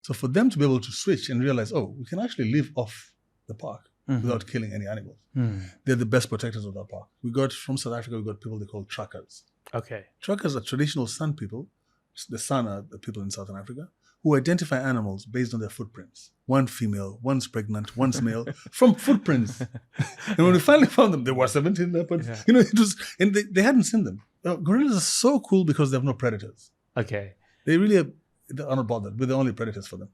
So for them to be able to switch and realize, oh, we can actually live off the park without killing any animals. They're the best protectors of that park. We got from South Africa, we got people they call truckers. Okay. Truckers are traditional San people. The San are the people in Southern Africa who identify animals based on their footprints. One female, one's pregnant, one's male, from footprints. And when we finally found them, there were 17 leopards. Yeah. You know, it was, and they hadn't seen them. Gorillas are so cool because they have no predators. Okay. They really are not bothered. We're the only predators for them.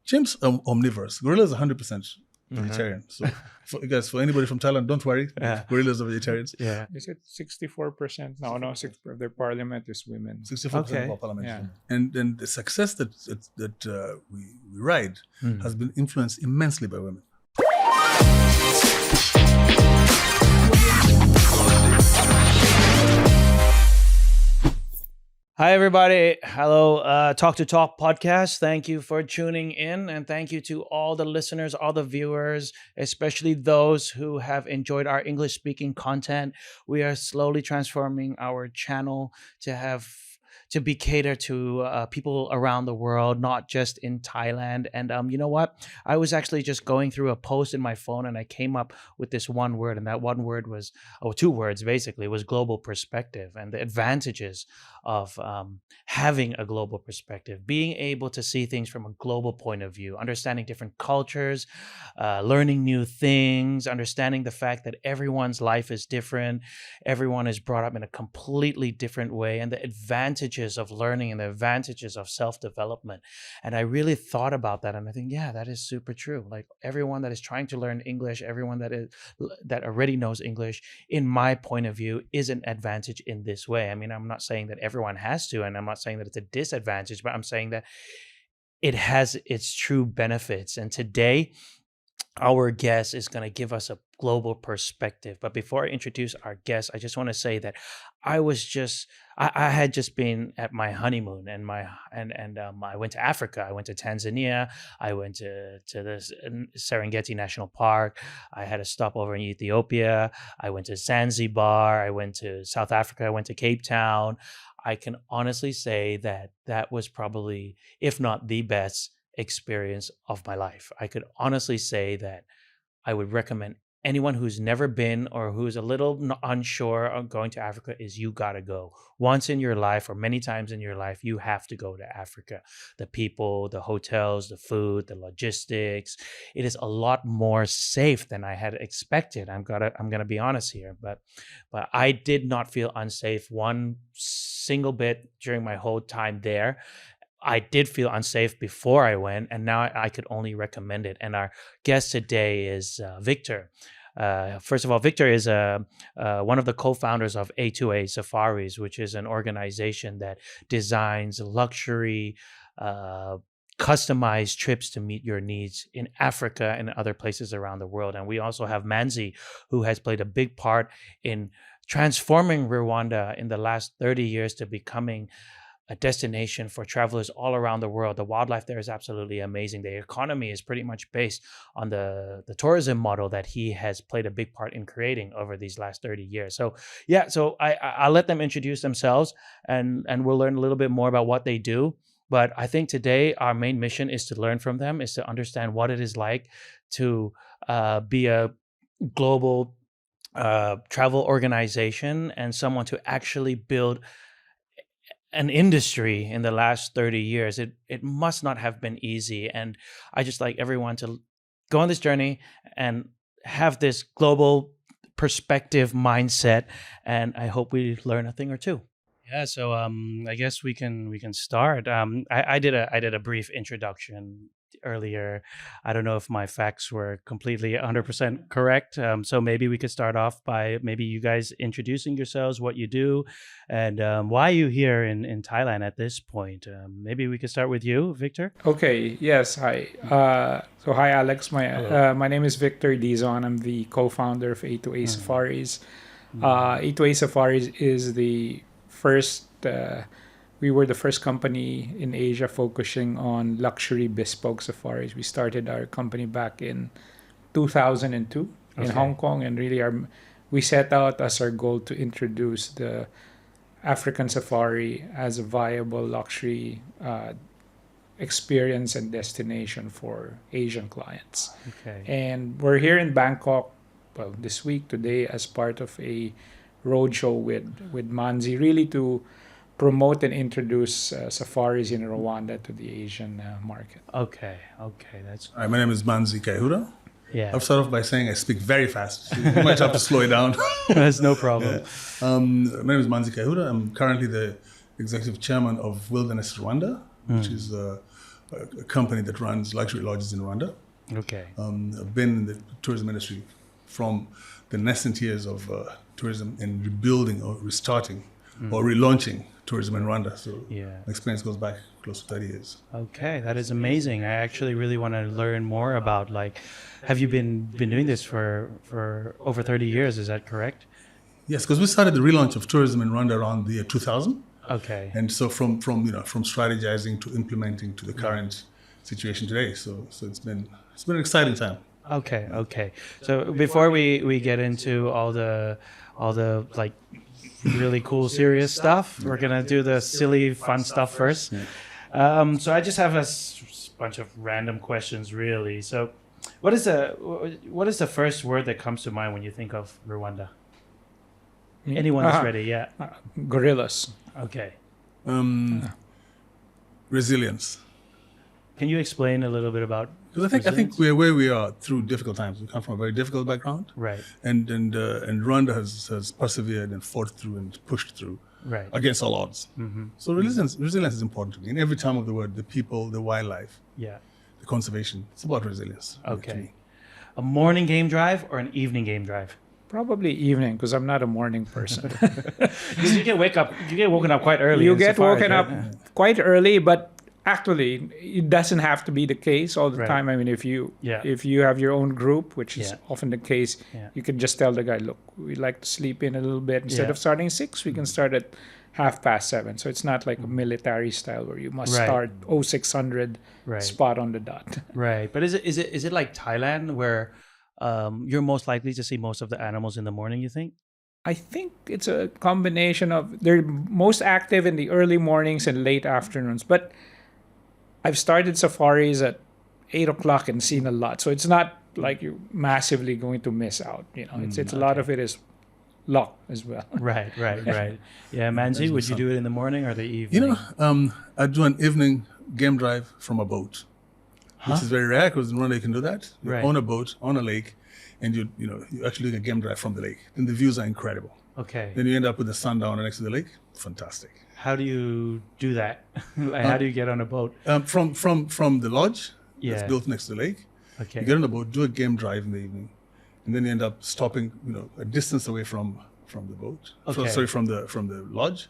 Chimps are omnivorous. Gorillas are 100% vegetarian. So, for anybody from Thailand, don't worry. Gorillas are vegetarians. Yeah. Is it 64%? No, 6 of their parliament is women. 64% of our parliament is women. And the success that we ride has been influenced immensely by women. Hi, everybody. Hello, Talk to Talk podcast. Thank you for tuning in. And thank you to all the listeners, all the viewers, especially those who have enjoyed our English speaking content. We are slowly transforming our channel to be catered to people around the world, not just in Thailand. And you know what? I was actually just going through a post in my phone and I came up with this one word. And that one word was, two words basically, was global perspective and the advantages of having a global perspective, being able to see things from a global point of view, understanding different cultures, learning new things, understanding the fact that everyone's life is different. Everyone is brought up in a completely different way, and the advantages of learning and the advantages of self-development. And I really thought about that, and I think, yeah, that is super true. Like everyone that is trying to learn English, everyone that already knows English, in my point of view, is an advantage in this way. I mean, I'm not saying that everyone has to, and I'm not saying that it's a disadvantage, but I'm saying that it has its true benefits. And today, our guest is going to give us a global perspective. But before I introduce our guest, I just want to say that I had just been at my honeymoon, and I went to Africa. I went to Tanzania. I went to the Serengeti National Park. I had a stopover in Ethiopia. I went to Zanzibar. I went to South Africa. I went to Cape Town. I can honestly say that was probably, if not the best experience of my life. I could honestly say that I would recommend anyone who's never been or who's a little unsure of going to Africa is you gotta go. Once in your life or many times in your life, you have to go to Africa. The people, the hotels, the food, the logistics. It is a lot more safe than I had expected. I'm gonna be honest here, but I did not feel unsafe one single bit during my whole time there. I did feel unsafe before I went, and now I could only recommend it. And our guest today is Victor. First of all, Victor is one of the co-founders of A2A Safaris, which is an organization that designs luxury, customized trips to meet your needs in Africa and other places around the world. And we also have Manzi, who has played a big part in transforming Rwanda in the last 30 years to becoming a destination for travelers all around the world. The wildlife there is absolutely amazing. The economy is pretty much based on the tourism model that he has played a big part in creating over these last 30 years. So yeah, so I'll let them introduce themselves and we'll learn a little bit more about what they do. But I think today our main mission is to learn from them, is to understand what it is like to be a global travel organization and someone to actually build an industry in the last 30 years. It must not have been easy. And I just like everyone to go on this journey and have this global perspective mindset. And I hope we learn a thing or two. Yeah, so I guess we can start. I did a brief introduction earlier. I don't know if my facts were completely 100% correct. So maybe we could start off by maybe you guys introducing yourselves, what you do, and why you here in Thailand at this point. Maybe we could start with you, Victor. Okay. Yes. Hi. So hi, Alex. My name is Victor Dizon. I'm the co-founder of A2A Safaris. A2A Safaris is the first. We were the first company in Asia focusing on luxury bespoke safaris. We started our company back in 2002 in Hong Kong, and really we set out as our goal to introduce the African safari as a viable luxury experience and destination for Asian clients. Okay. And we're here in Bangkok, well, this week, today, as part of a roadshow with Manzi, really to promote and introduce safaris in Rwanda to the Asian market. Okay. That's All right, my name is Manzi Kaihura. yeah. I'll start off by saying I speak very fast. So you might have to slow it down. That's no problem. My name is Manzi Kaihura. I'm currently the executive chairman of Wilderness Rwanda, which is a company that runs luxury lodges in Rwanda. Okay. I've been in the tourism industry from the nascent years of tourism and rebuilding or restarting or relaunching tourism in Rwanda. So Yeah. my experience goes back close to 30 years. Okay, that is amazing. I actually really want to learn more about, like, have you been doing this for over 30 years? Is that correct? Yes, because we started the relaunch of tourism in Rwanda around the year 2000. Okay. And so from strategizing to implementing to the current situation today. So it's been an exciting time. Okay. So before we get into all the like really cool serious stuff, we're gonna do the silly fun stuff first. So I just have a bunch of random questions, really. So what is the first word that comes to mind when you think of Rwanda? Anyone that's ready? Yeah. Gorillas. Okay. Resilience. Can you explain a little bit about? Because I think we're where we are through difficult times. We come from a very difficult background, Right. and Rwanda has persevered and fought through and pushed through Right. against all odds. So resilience is important to me. In every time of the word, the people, the wildlife, Yeah. the conservation. It's about resilience. to Okay. me. A morning game drive or an evening game drive? Probably evening, because I'm not a morning person. Because you get woken up quite early. You in get safaris, woken right? up quite early, but actually it doesn't have to be the case all the Right. time. I mean, if you have your own group, which is Yeah. often the case, Yeah. you can just tell the guy, look, we like to sleep in a little bit. Instead Yeah. of starting 6, we can start at 7:30. So it's not like a military style where you must Right. start 0600 Right. spot on the dot. Right, but is it like Thailand where you're most likely to see most of the animals in the morning? You think? I think it's a combination of they're most active in the early mornings and late afternoons. But I've started safaris at 8 o'clock and seen a lot, so it's not like you're massively going to miss out. It's a lot of it is luck as well. Right. Yeah, Manzi, would you do it in the morning or the evening? I do an evening game drive from a boat, which is very rare because in Rwanda you can do that. You're Right. on a boat, on a lake, and you actually doing a game drive from the lake. And the views are incredible. Okay. Then you end up with the sun down next to the lake. Fantastic. How do you do that? Like, how do you get on a boat? From the lodge Yeah. that's built next to the lake, Okay. you get on a boat, do a game drive in the evening, and then you end up stopping, a distance away from the boat. Okay. From the lodge.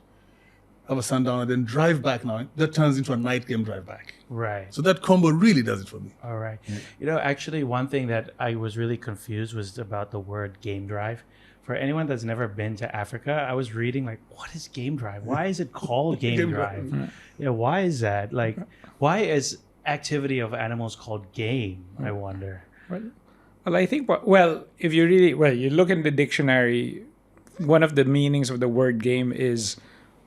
Have a sundown and then drive back now. That turns into a night game drive back. Right. So that combo really does it for me. All right. Actually, one thing that I was really confused was about the word game drive. For anyone that's never been to Africa, I was reading like, what is game drive? Why is it called game Game drive? drive. Yeah, why is that? Like, why is activity of animals called game? I wonder. Well, I think, if you you look in the dictionary, one of the meanings of the word game is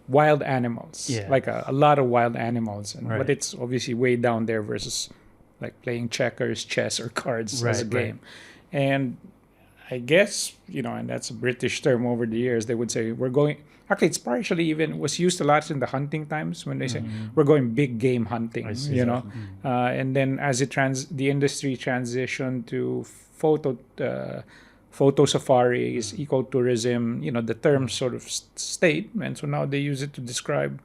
wild animals, Yeah. like a lot of wild animals. Right. But it's obviously way down there versus like playing checkers, chess, or cards as a Right, game. And I guess, and that's a British term over the years, they would say actually it's partially even was used a lot in the hunting times when they say we're going big game hunting, I see. and then as the industry transitioned to photo safaris, ecotourism, the terms sort of stayed, and so now they use it to describe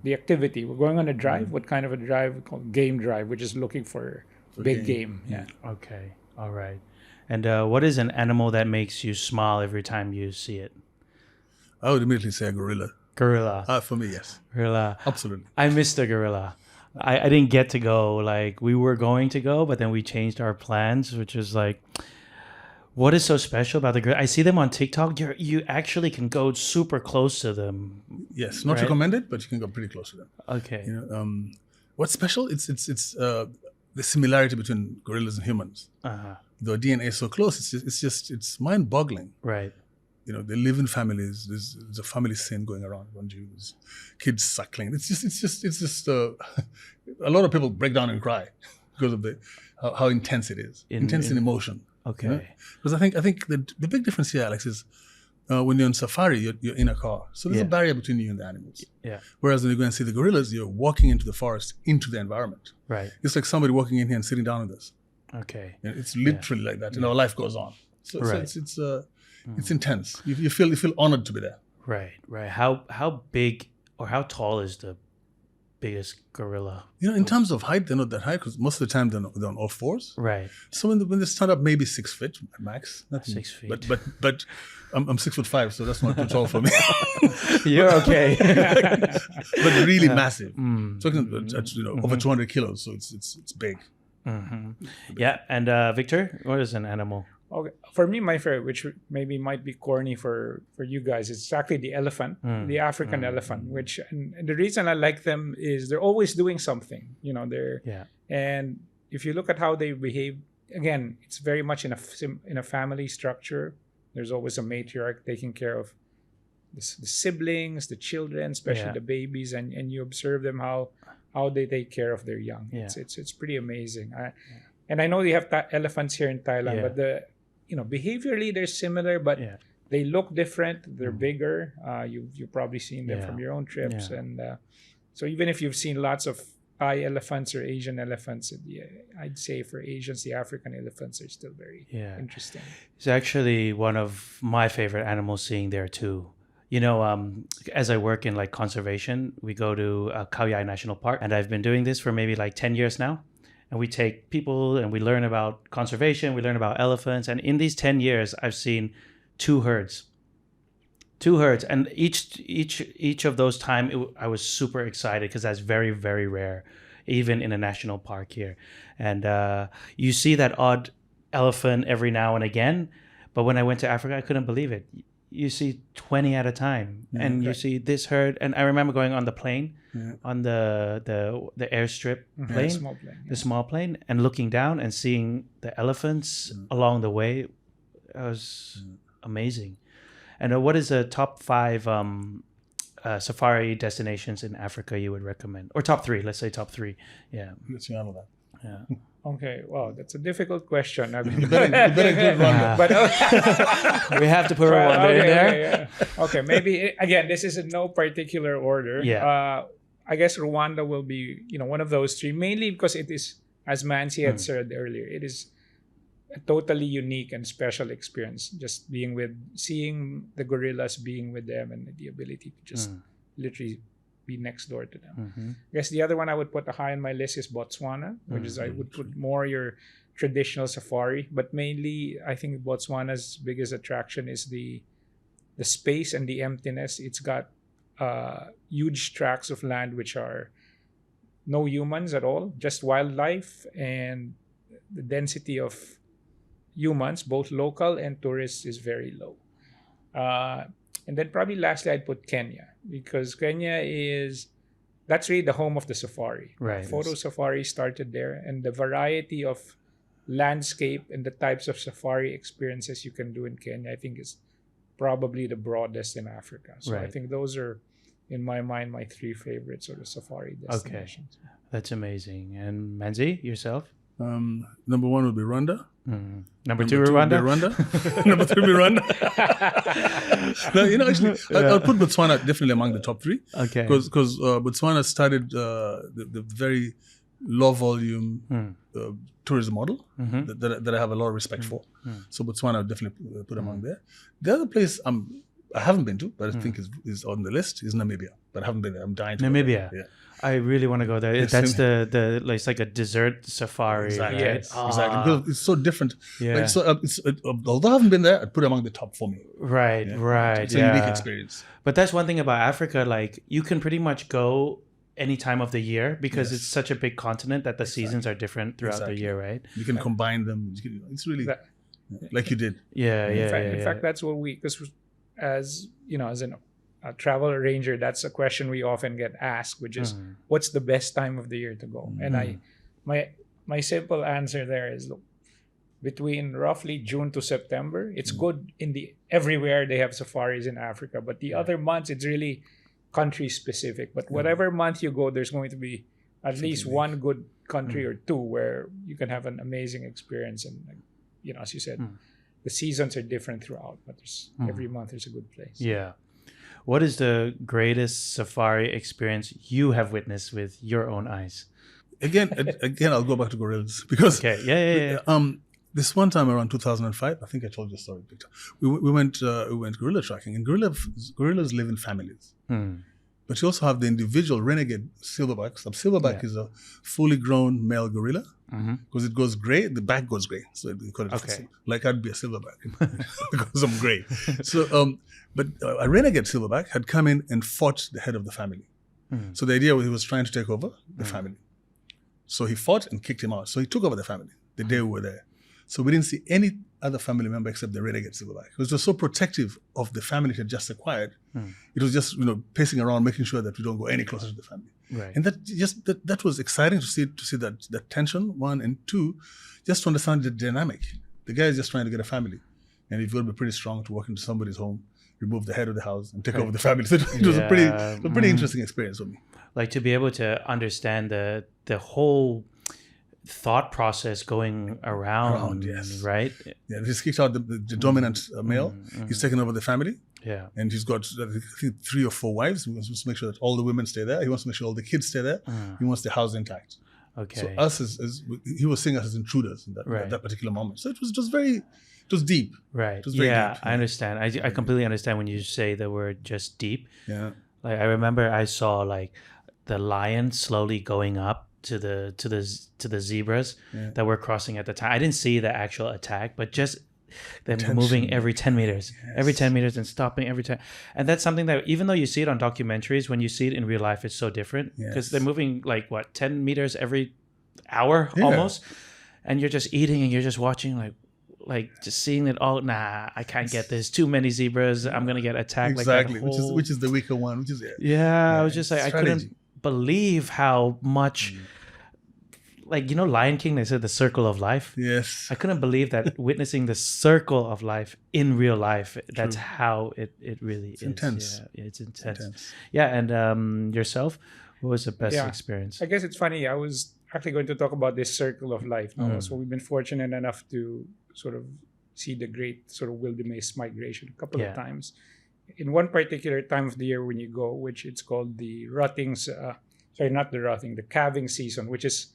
the activity. We're going on a drive. What kind of a drive? We call game drive, which is looking for big game. Yeah. Okay. All right. And what is an animal that makes you smile every time you see it? I would immediately say a gorilla. Gorilla. For me, yes. Gorilla. Absolutely. I missed the gorilla. I didn't get to go. Like, we were going to go, but then we changed our plans, which is like, what is so special about the gorilla? I see them on TikTok. You actually can go super close to them. Yes, not Right. recommended, but you can go pretty close to them. Okay. What's special? It's the similarity between gorillas and humans. Uh-huh. The DNA is so close. It's mind-boggling. Right. they live in families. There's a family scene going around. There's kids suckling. It's just a lot of people break down and cry because of how intense it is. Intense in emotion. Okay. Because I think the big difference here, Alex, is when you're on safari, you're in a car. So there's a barrier between you and the animals. Yeah. Whereas when you go and see the gorillas, you're walking into the forest, into the environment. Right. It's like somebody walking in here and sitting down with us. Okay. It's literally like that. Our life goes on. So, Right. so it's intense. You feel honored to be there. Right. How big or how tall is the biggest gorilla? In terms of height, they're not that high because most of the time they're on all fours. Right. So when they stand up, maybe 6 feet max. Nothing. 6 feet. But I'm 6'5", so that's not too tall for me. You're okay. But really massive. Talking about over 200 kilos, so it's big. Yeah. And Victor, what is an animal? Okay, for me, my favorite, which maybe might be corny for you guys, it's actually the elephant, the African elephant. Which and the reason I like them is they're always doing something. And if you look at how they behave, again, it's very much in a family structure. There's always a matriarch taking care of the siblings, the children, especially the babies, and you observe them how they take care of their young. Yeah. It's pretty amazing. And I know they have elephants here in Thailand, but behaviorally they're similar, but they look different. They're bigger. You've probably seen them from your own trips, and so even if you've seen lots of Thai elephants or Asian elephants, I'd say for Asians, the African elephants are still very interesting. It's actually one of my favorite animals seeing there too. As I work in like conservation, we go to Khao Yai National Park, and I've been doing this for maybe like 10 years now. And we take people and we learn about conservation, we learn about elephants. And in these 10 years, I've seen 2 herds. 2 herds. And each of those times, I was super excited because that's very, very rare, even in a national park here. And you see that odd elephant every now and again. But when I went to Africa, I couldn't believe it. You see 20 at a time, and you see this herd. And I remember going on the plane, on the airstrip plane, the small plane, and looking down and seeing the elephants along the way. It was amazing. And what is the top 5 safari destinations in Africa you would recommend, or top 3? Let's say top 3. Yeah. Let's see all of that. Yeah. Okay, wow, that's a difficult question. I mean, You better include Rwanda. But We have to put Rwanda in there. Okay, maybe again, this is in no particular order. Yeah. I guess Rwanda will be, one of those 3, mainly because it is, as Mansi had said earlier, it is a totally unique and special experience. Just seeing the gorillas, being with them, and the ability to just literally be next door to them. I guess the other one I would put high on my list is Botswana, which is I would put more your traditional safari, but mainly I think Botswana's biggest attraction is the space and the emptiness. It's got huge tracts of land which are no humans at all, just wildlife, and the density of humans, both local and tourists, is very low. And then probably lastly, I'd put Kenya, because Kenya that's really the home of the safari. Right. Photo safari started there, and the variety of landscape and the types of safari experiences you can do in Kenya, I think, is probably the broadest in Africa. So I think those are, in my mind, my 3 favorite sort of safari destinations. Okay. That's amazing. And Manzi, yourself? Number 1 would be Rwanda. Number 2 Rwanda? Number 3 would be Rwanda. No, actually, I'll put Botswana definitely among the top 3. Okay. Because Botswana started the very low volume tourism model that I have a lot of respect for. So Botswana I would definitely put among there. The other place I haven't been to, but I think is on the list, is Namibia. But I haven't been there. I'm dying to go Namibia. there. Yeah. I really want to go there. That's the it's like a desert safari. Exactly. Right? Yes. Exactly. Because it's so different. Yeah. Like, although I haven't been there, I'd put it among the top for me. Right. It's a unique experience. But that's one thing about Africa. Like, you can pretty much go any time of the year because it's such a big continent that the seasons are different throughout the year, right? You can combine them. It's really like you did. In fact, that's what because as a travel arranger, that's a question we often get asked, which is, what's the best time of the year to go? And my simple answer there is, look, between roughly June to September. It's good in the everywhere they have safaris in Africa, but the other months it's really country specific. But whatever month you go, there's going to be at least one good country or two where you can have an amazing experience. And as you said, the seasons are different throughout, but every month there's a good place. Yeah. What is the greatest safari experience you have witnessed with your own eyes? Again, I'll go back to gorillas because this one time around 2005, I think I told you a story, Victor. We went gorilla tracking, and gorillas live in families. But you also have the individual renegade silverback. Silverback is a fully grown male gorilla because it goes gray. The back goes gray, so we call it like I'd be a silverback because I'm gray. So, but a renegade silverback had come in and fought the head of the family. So the idea was he was trying to take over the family. So he fought and kicked him out. So he took over the family the day we were there. So we didn't see any other family member except the renegade silverback. It was so protective of the family it had just acquired. It was just pacing around, making sure that we don't go any closer to the family. Right. And that was exciting to see that tension, one, and two, just to understand the dynamic. The guy is just trying to get a family, and you've got to be pretty strong to walk into somebody's home, remove the head of the house, and take over the family. So it was a pretty interesting experience for me. Like to be able to understand the whole thought process going around, yes. Right? Yeah, he's kicked out the dominant male. He's taken over the family. Yeah. And he's got, I think, 3 or 4 wives. He wants to make sure that all the women stay there. He wants to make sure all the kids stay there. He wants the house intact. Okay. So us he was seeing us as intruders in that particular moment. So it was deep. Right. It was very deep. I understand. I completely understand when you say the word just deep. Yeah. Like I remember I saw like the lion slowly going up to the zebras that were crossing at the time. I didn't see the actual attack, but just them moving every 10 meters, every 10 meters and stopping every time. And that's something that even though you see it on documentaries, when you see it in real life, it's so different because they're moving like 10 meters every hour almost. And you're just eating and you're just watching like just seeing it all. Nah, I can't get this. Too many zebras. I'm going to get attacked. Exactly. Like that which is the weaker one, which is I was just like, I couldn't believe how much Lion King, they said the circle of life. Yes. I couldn't believe that witnessing the circle of life in real life, that's how it really is. Intense. Yeah, it's intense. Yeah, and yourself, what was the best experience? I guess it's funny. I was actually going to talk about this circle of life. So we've been fortunate enough to sort of see the great sort of wildebeest migration a couple of times. In one particular time of the year when you go, which it's called the the calving season, which is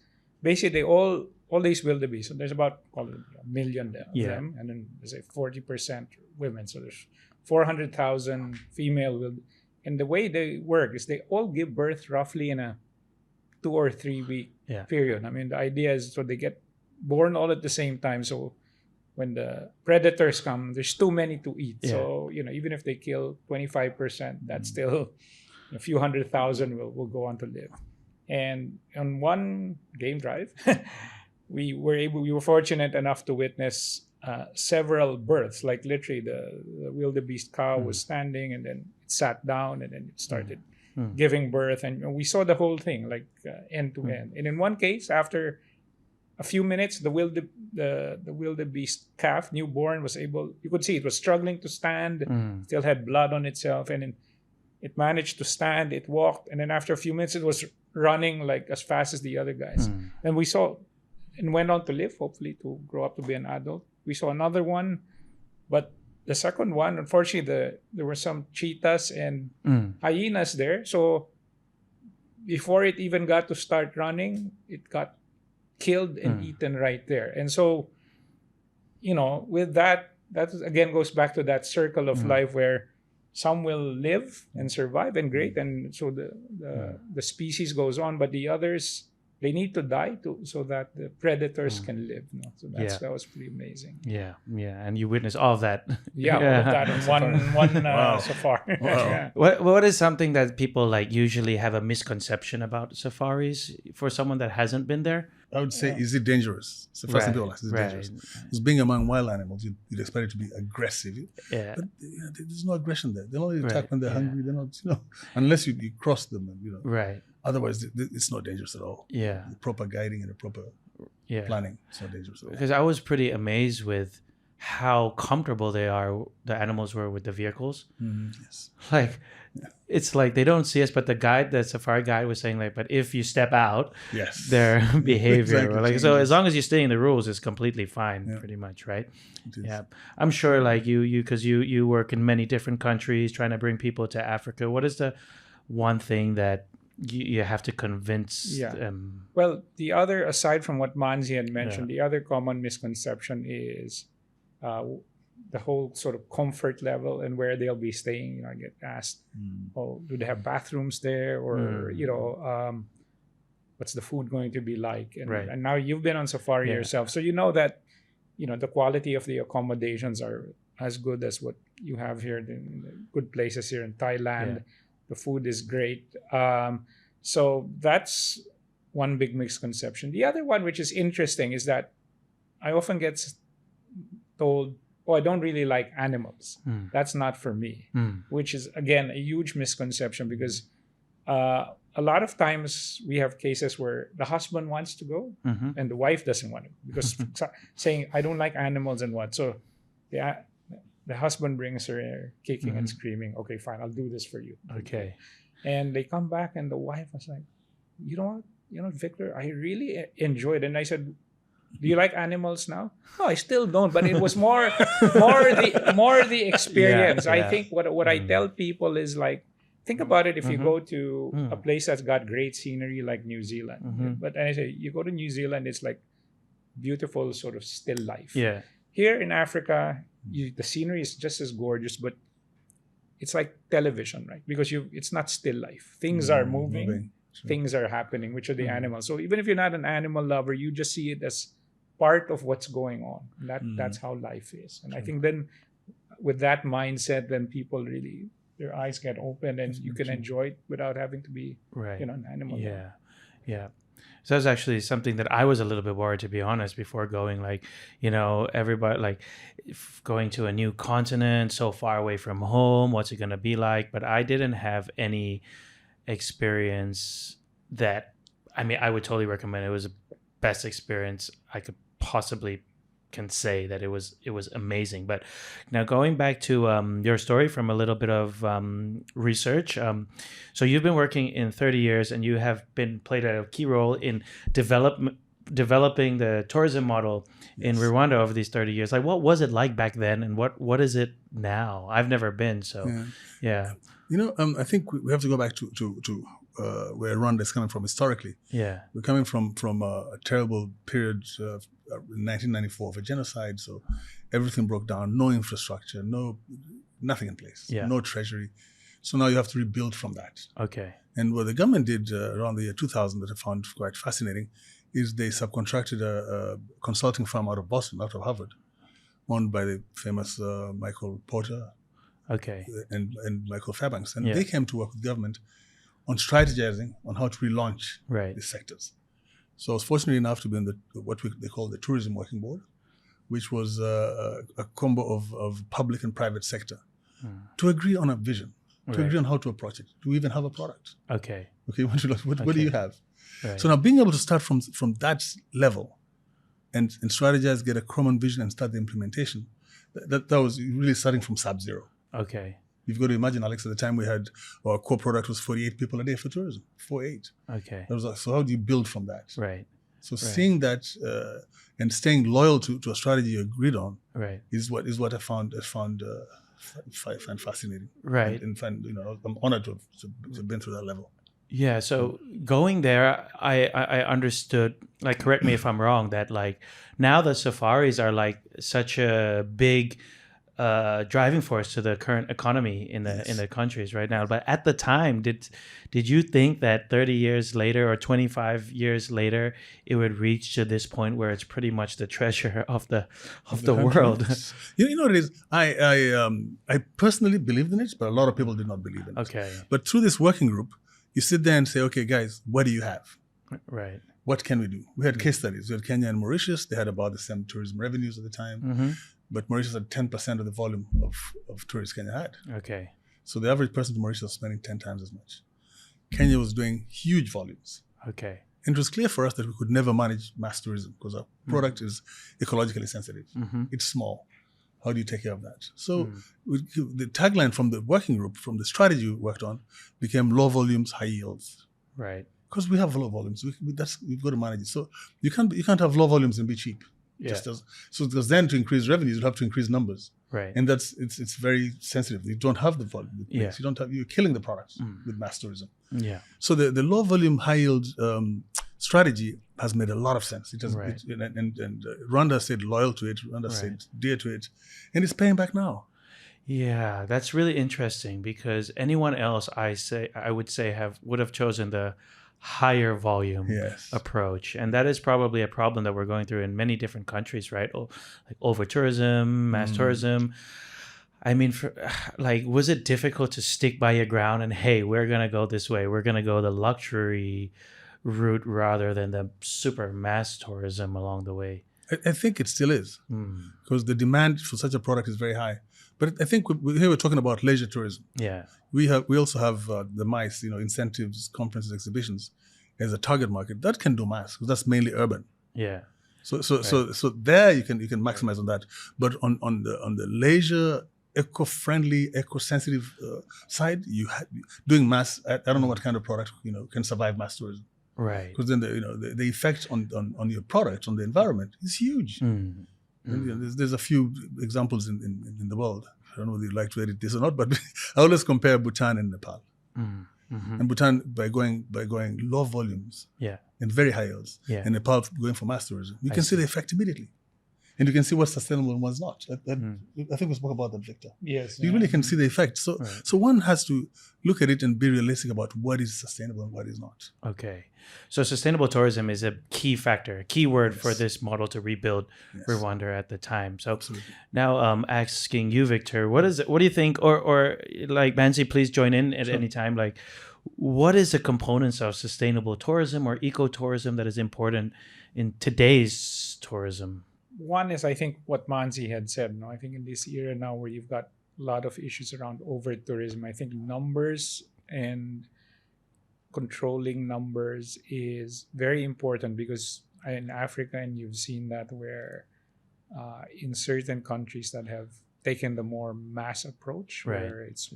basically all these wildebeest. So there's about call it 1 million of them, and then there's 40% women. So there's 400,000 female wildebeest. And the way they work is they all give birth roughly in a 2 or 3 week period. I mean, the idea is so they get born all at the same time. So when the predators come, there's too many to eat. So even if they kill 25%, that's still a few 100,000 will go on to live. And on one game drive, we were fortunate enough to witness several births. Like literally, the wildebeest cow was standing, and then it sat down, and then it started giving birth, and we saw the whole thing like end to end. And in one case, after a few minutes, the wildebeest calf, newborn, was able. You could see it was struggling to stand, still had blood on itself, and then it managed to stand. It walked, and then after a few minutes, it was running like as fast as the other guys. And we saw, and went on to live, hopefully to grow up to be an adult. We saw another one, but the second one, unfortunately, there were some cheetahs and hyenas there. So before it even got to start running, it got killed and eaten right there. And so, with that again goes back to that circle of life where some will live and survive and great, and so the species goes on, but the others, they need to die so that the predators can live. So that was pretty amazing. Yeah, and you witness all of that. All of that in one safari. Wow. What is something that people usually have a misconception about safaris for someone that hasn't been there? I would say, is it dangerous? It's the first thing people ask. Is it dangerous? Because being among wild animals, you'd expect it to be aggressive. Yeah. But there's no aggression there. They don't attack when they're hungry. They're not, unless you cross them. And, Right. Otherwise, it's not dangerous at all. Yeah. The proper guiding and the proper planning. So dangerous. Because I was pretty amazed with how comfortable the animals were with the vehicles. Yes. Like, it's like they don't see us, but the safari guide was saying like, but if you step out, Yes. their behavior, Exactly, like, so changes. as long as you stay in the rules, it's completely fine, pretty much, right? It is. Yeah, I'm sure like because you work in many different countries trying to bring people to Africa. What is the one thing that you have to convince them? Well, the other, aside from what Manzi had mentioned, the other common misconception is the whole sort of comfort level and where they'll be staying. You know, I get asked, "Oh, do they have bathrooms there?" Or you know, what's the food going to be like? And now you've been on safari yourself, so you know that the quality of the accommodations are as good as what you have here in the good places here in Thailand. The food is great. So that's one big misconception. The other one, which is interesting, is that I often get told, "Oh, I don't really like animals. That's not for me," which is, again, a huge misconception because a lot of times we have cases where the husband wants to go and the wife doesn't want to, because saying, "I don't like animals," and what. So the husband brings her kicking and screaming, "Okay, fine, I'll do this for you." Okay. And they come back and the wife was like, "You know what, Victor, I really enjoyed it." And I said, "Do you like animals now?" "No, I still don't, but it was more the experience." I think what I tell people is like, think about it. If you go to a place that's got great scenery like New Zealand, but I say you go to New Zealand, it's like beautiful sort of still life. Yeah. Here in Africa, the scenery is just as gorgeous, but it's like television, right? Because it's not still life. Things are moving. Sure. Things are happening, which are the animals. So even if you're not an animal lover, you just see it as part of what's going on. That's how life is. And I think then with that mindset, then people really, their eyes get open and you can enjoy it without having to be an animal lover. Yeah. So that's actually something that I was a little bit worried, to be honest, before going. Like, everybody, like, going to a new continent, so far away from home, what's it going to be like? But I didn't have any experience that, I mean, I would totally recommend it. It was the best experience I could possibly can say that it was amazing. But now going back to your story from a little bit of research, so you've been working in 30 years and you have played a key role in developing the tourism model in Rwanda over these 30 years. Like, what was it like back then, and what is it now? I've never been, so yeah. I think we have to go back to where Rwanda is coming from historically. Yeah, we're coming from a terrible period in 1994 of a genocide. So everything broke down. No infrastructure. Nothing in place. Yeah. No treasury. So now you have to rebuild from that. Okay. And what the government did around the year 2000 that I found quite fascinating is they subcontracted a consulting firm out of Boston, out of Harvard, owned by the famous Michael Porter. Okay. And Michael Fairbanks. And they came to work with government on strategizing on how to relaunch these sectors. So I was fortunate enough to be in what they call the Tourism Working Board, which was a combo of public and private sector to agree on a vision, to agree on how to approach it. Do we even have a product? Okay. What do you have? Right. So now being able to start from that level and strategize, get a common vision and start the implementation, that was really starting from sub-zero. Okay. You've got to imagine, Alex, at the time we had our core product was 48 people a day for tourism. 48. Okay. So how do you build from that? Right. So seeing that and staying loyal to a strategy you agreed on is what I found fascinating. Right. And I'm honored to have been through that level. Yeah. So going there, I understood, like, correct me if I'm wrong, that like now the safaris are like such a big driving force to the current economy in the countries right now. But at the time, did you think that 30 years later or 25 years later it would reach to this point where it's pretty much the treasure of the world? You know what it is? I personally believed in it, but a lot of people did not believe in it. Okay. But through this working group, you sit there and say, okay, guys, what do you have? Right. What can we do? We had case studies. We had Kenya and Mauritius. They had about the same tourism revenues at the time. But Mauritius had 10% of the volume of tourists Kenya had. Okay. So the average person in Mauritius was spending 10 times as much. Kenya was doing huge volumes. Okay. And it was clear for us that we could never manage mass tourism because our product is ecologically sensitive. It's small. How do you take care of that? So the tagline from the working group, from the strategy we worked on, became low volumes, high yields. Right. Because we have low volumes, we've got to manage it. So you can't have low volumes and be cheap. Yeah. Because then to increase revenues, you have to increase numbers. Right. And it's very sensitive. You don't have the volume. Yeah. You're killing the products with mass tourism. Yeah. So the low volume, high yield strategy has made a lot of sense. It has, Right. and Rwanda stayed loyal to it. Rwanda stayed dear to it, and it's paying back now. Yeah, that's really interesting because anyone else I would say would have chosen the higher volume approach, and that is probably a problem that we're going through in many different countries, right? Like over tourism, mass tourism. I mean, was it difficult to stick by your ground and hey, we're gonna go this way, we're gonna go the luxury route rather than the super mass tourism along the way? I think it still is because the demand for such a product is very high. But I think here we're talking about leisure tourism. Yeah. We also have the MICE, incentives, conferences, exhibitions as a target market. That can do mass because that's mainly urban. Yeah. So there you can maximize on that. But on the leisure, eco-friendly, eco-sensitive side, doing mass. I don't know what kind of product can survive mass tourism. Right. Because then the effect on your product, on the environment is huge. And, there's a few examples in the world. I don't know whether you'd like to edit this or not, but I always compare Bhutan and Nepal. And Bhutan by going low volumes and very high yields, and Nepal going for mass tourism. You can see the effect immediately. And you can see what's sustainable and what's not. I think we spoke about that, Victor. Yes. You really can see the effect. So one has to look at it and be realistic about what is sustainable and what is not. Okay. So sustainable tourism is a key factor, a key word for this model to rebuild Rwanda at the time. So now asking you, Victor, what do you think, or like Bansi, please join in at any time. Like, what is the components of sustainable tourism or ecotourism that is important in today's tourism? One is, I think, what Manzi had said. I think in this era now where you've got a lot of issues around over-tourism, I think numbers and controlling numbers is very important because in Africa, and you've seen that where in certain countries that have taken the more mass approach, where it's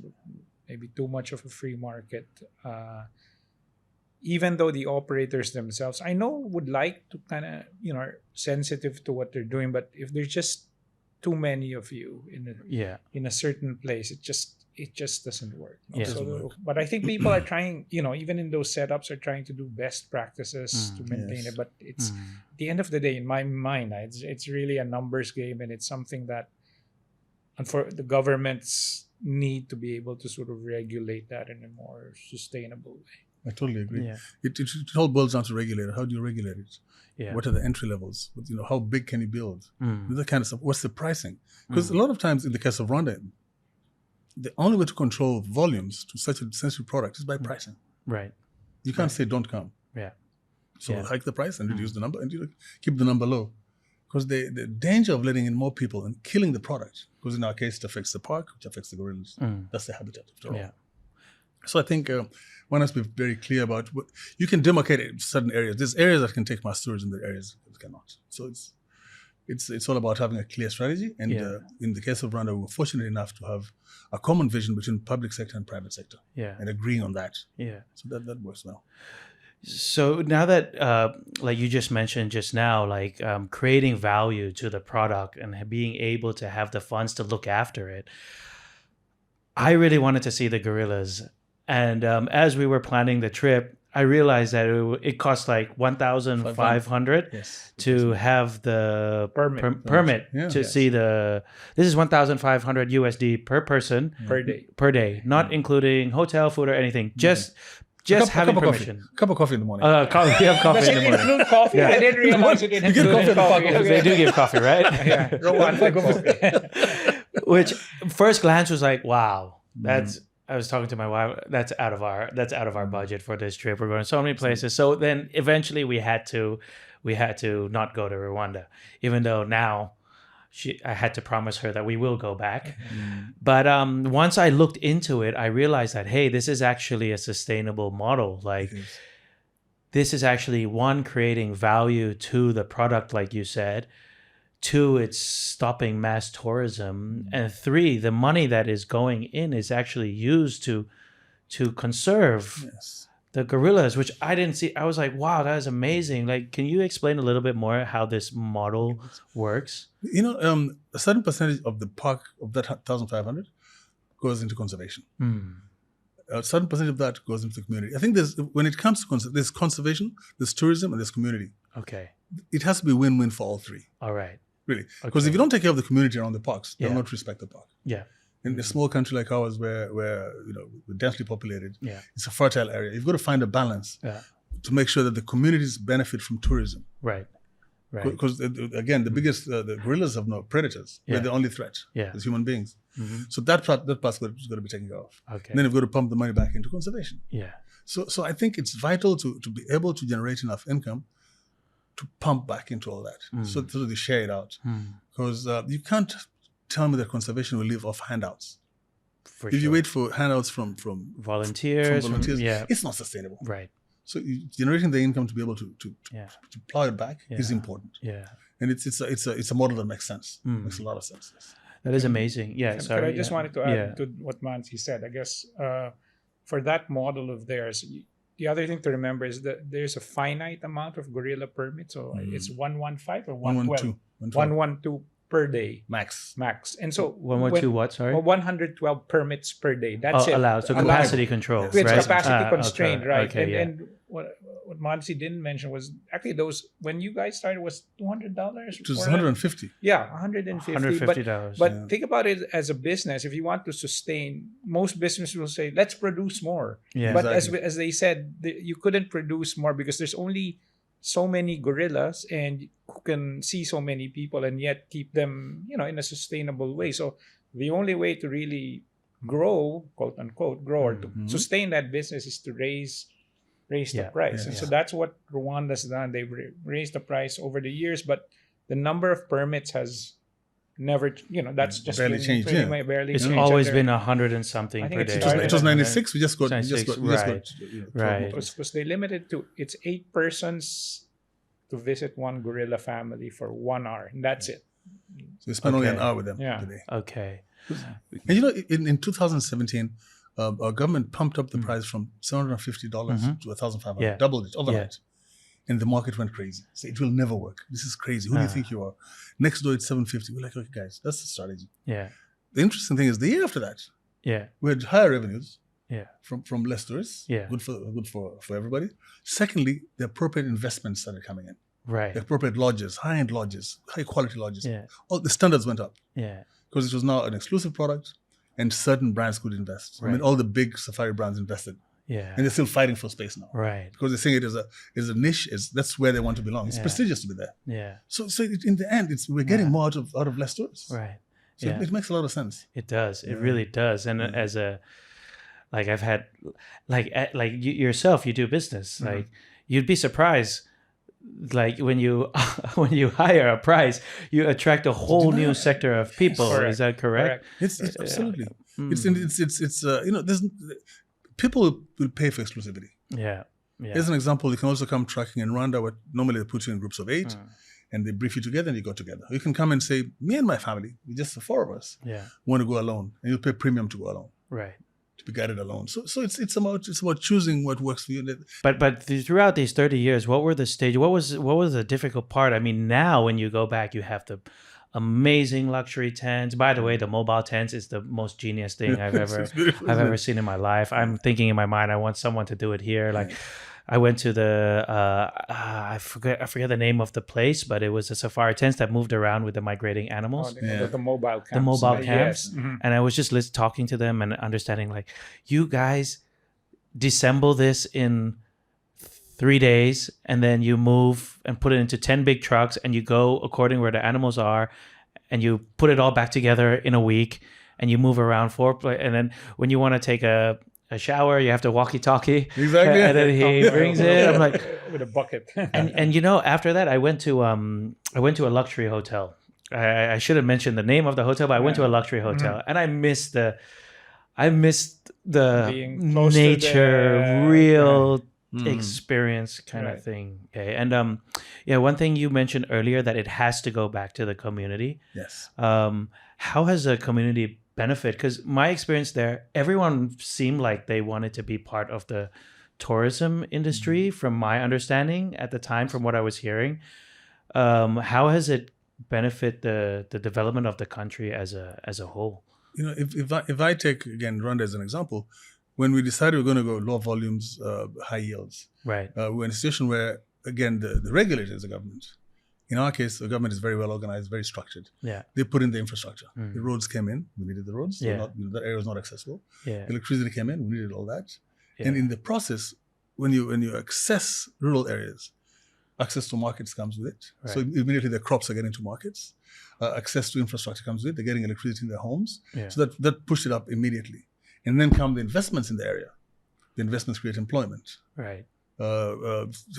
maybe too much of a free market, even though the operators themselves, I know, would like to kind of, sensitive to what they're doing, but if there's just too many of you in a certain place, it just doesn't work. But I think people are trying, even in those setups, are trying to do best practices to maintain it. But it's at the end of the day, in my mind, it's really a numbers game, and it's something that, and for the governments need to be able to sort of regulate that in a more sustainable way. I totally agree. Yeah. It all boils down to regulator. How do you regulate it? Yeah. What are the entry levels? How big can you build? That kind of stuff. What's the pricing? Because a lot of times in the case of Rwanda, the only way to control volumes to such a sensitive product is by pricing. Right. You can't say don't come. Yeah. So hike the price and reduce the number and keep the number low. Because the danger of letting in more people and killing the product, because in our case it affects the park, which affects the gorillas. That's the habitat after all. Yeah. So I think one has to be very clear about what you can demarcate certain areas. There's areas that can take mass tourism, there are areas that cannot. So it's all about having a clear strategy. And in the case of Rwanda, we were fortunate enough to have a common vision between public sector and private sector. Yeah. And agreeing on that. Yeah. So that works well. So now that, like you just mentioned just now, like creating value to the product and being able to have the funds to look after it, I really wanted to see the gorillas. And as we were planning the trip, I realized that it cost like $1,500 to have the permit to see the. This is $1,500 USD per person per day, not including hotel, food, or anything. Just having permission. Cup of coffee in the morning. We have coffee in the morning. Include coffee? Yeah. I didn't realize it included coffee. They do give coffee, right? Yeah, Rwanda coffee. Which first glance was like, wow, that's. I was talking to my wife. That's out of our budget for this trip. We're going to so many places. So then eventually we had to not go to Rwanda, even though now I had to promise her that we will go back. But once I looked into it, I realized that, hey, this is actually a sustainable model. Like this is actually one, creating value to the product, like you said. Two, it's stopping mass tourism. And three, the money that is going in is actually used to conserve the gorillas, which I didn't see. I was like, wow, that is amazing. Like, can you explain a little bit more how this model works? You know, a certain percentage of the park, of that 1,500, goes into conservation. A certain percentage of that goes into the community. I think when it comes to there's conservation, there's tourism, and there's community. Okay. It has to be win-win for all three. All right. Really. Because if you don't take care of the community around the parks, they'll not respect the park. Yeah. In a small country like ours where you know, we're densely populated, it's a fertile area. You've got to find a balance to make sure that the communities benefit from tourism. Right. Because again, the biggest, the gorillas have no predators. We're the only threat as human beings. So that part's got to be taken care of. Okay. And then you've got to pump the money back into conservation. Yeah. So I think it's vital to be able to generate enough income to pump back into all that. So they share it out. Because you can't tell me that conservation will live off handouts. For if you wait for handouts from volunteers, it's not sustainable. Right. So generating the income to be able to plow it back is important. Yeah. And it's a model that makes sense. Makes a lot of sense. That is amazing. Yeah. But I just wanted to add to what Mansi said. I guess for that model of theirs, the other thing to remember is that there's a finite amount of gorilla permits. So it's 115 or 112? 112 per day. Max. And so 112 what? Sorry? 112 permits per day. That's it. Allowed. So capacity control. It's right? capacity constrained, right? Okay, and what Mansi didn't mention was actually those, when you guys started, was $200? It was $150. Yeah, $150. $150. But think about it as a business. If you want to sustain, most businesses will say, let's produce more. Yeah. But Exactly. as they said, you couldn't produce more because there's only so many gorillas and who can see so many people and yet keep them, in a sustainable way. So the only way to really grow, quote unquote, grow or to sustain that business is to raise the price. And so that's what Rwanda's done. They've raised the price over the years, but the number of permits has never, that's just barely changed. Barely it's changed. always been 100 and something I think per it's day. started It was 96. We just got 96, 12 right. more. Because they limited to, it's 8 persons to visit one gorilla family for 1 hour, and that's it. So you spend only an hour with them Yeah. today. Okay. And in 2017, our government pumped up the price from $750 to $1,500, doubled it overnight. And the market went crazy. So it will never work. This is crazy. Who do you think you are? Next door, it's $750. We're like, okay, guys, that's the strategy. Yeah. The interesting thing is the year after that, we had higher revenues from less tourists. Good for everybody. Secondly, the appropriate investments started coming in. Right. The appropriate lodges, high-end lodges, high-quality lodges. Yeah. All the standards went up. Yeah. Because it was now an exclusive product and certain brands could invest. Right. I mean, all the big safari brands invested. Yeah. And they're still fighting for space now. Right. Because they're seeing it as a niche. That's where they want to belong. It's prestigious to be there. Yeah. So in the end, we're getting more out of less tourists. Right. So it makes a lot of sense. It does. It really does. And as a, like I've had, like you yourself, you do business. Like you'd be surprised. Like when you hire a price, you attract a whole new sector of people. Correct. Is that correct? It's absolutely. It's there's people will pay for exclusivity. Yeah. Here's an example. You can also come trekking in Rwanda, where normally they put you in groups of 8, and they brief you together, and you go together. You can come and say, me and my family, we just the 4 of us, want to go alone, and you pay premium to go alone. Right. To be guided alone. So it's about choosing what works for you. But throughout these 30 years, what were the stage? What was the difficult part? I mean, now when you go back, you have the amazing luxury tents. By the way, the mobile tents is the most genius thing I've ever seen in my life. I'm thinking in my mind, I want someone to do it here. Like, I went to the I forget the name of the place, but it was a safari tents that moved around with the migrating animals. The mobile camps. The mobile camps. Yes. Mm-hmm. And I was just talking to them and understanding, like, you guys disassemble this in 3 days, and then you move and put it into 10 big trucks, and you go according where the animals are, and you put it all back together in a week, and you move around and then when you want to take a shower, you have to walkie-talkie. Exactly. And then he brings it. I'm like, with a bucket. and after that, I went to a luxury hotel. I should have mentioned the name of the hotel, but I went to a luxury hotel, and I missed the Being close nature, to the, real experience kind of Right. thing. Okay. And one thing you mentioned earlier that it has to go back to the community. Yes. How has the community benefit? Because my experience there, everyone seemed like they wanted to be part of the tourism industry from my understanding at the time, from what I was hearing. How has it benefit the development of the country as a whole? If I take again Rwanda as an example, when we decided we we're going to go low volumes, high yields, Right. we're in a situation where again the regulator is the government. In our case, the government is very well organized, very structured. Yeah. They put in the infrastructure. The roads came in, we needed the roads. Yeah. That area was not accessible. Yeah. Electricity came in, we needed all that. Yeah. And in the process, when you access rural areas, access to markets comes with it. Right. So immediately the crops are getting to markets. Access to infrastructure comes with it. They're getting electricity in their homes. Yeah. So that pushed it up immediately. And then come the investments in the area. The investments create employment. Right.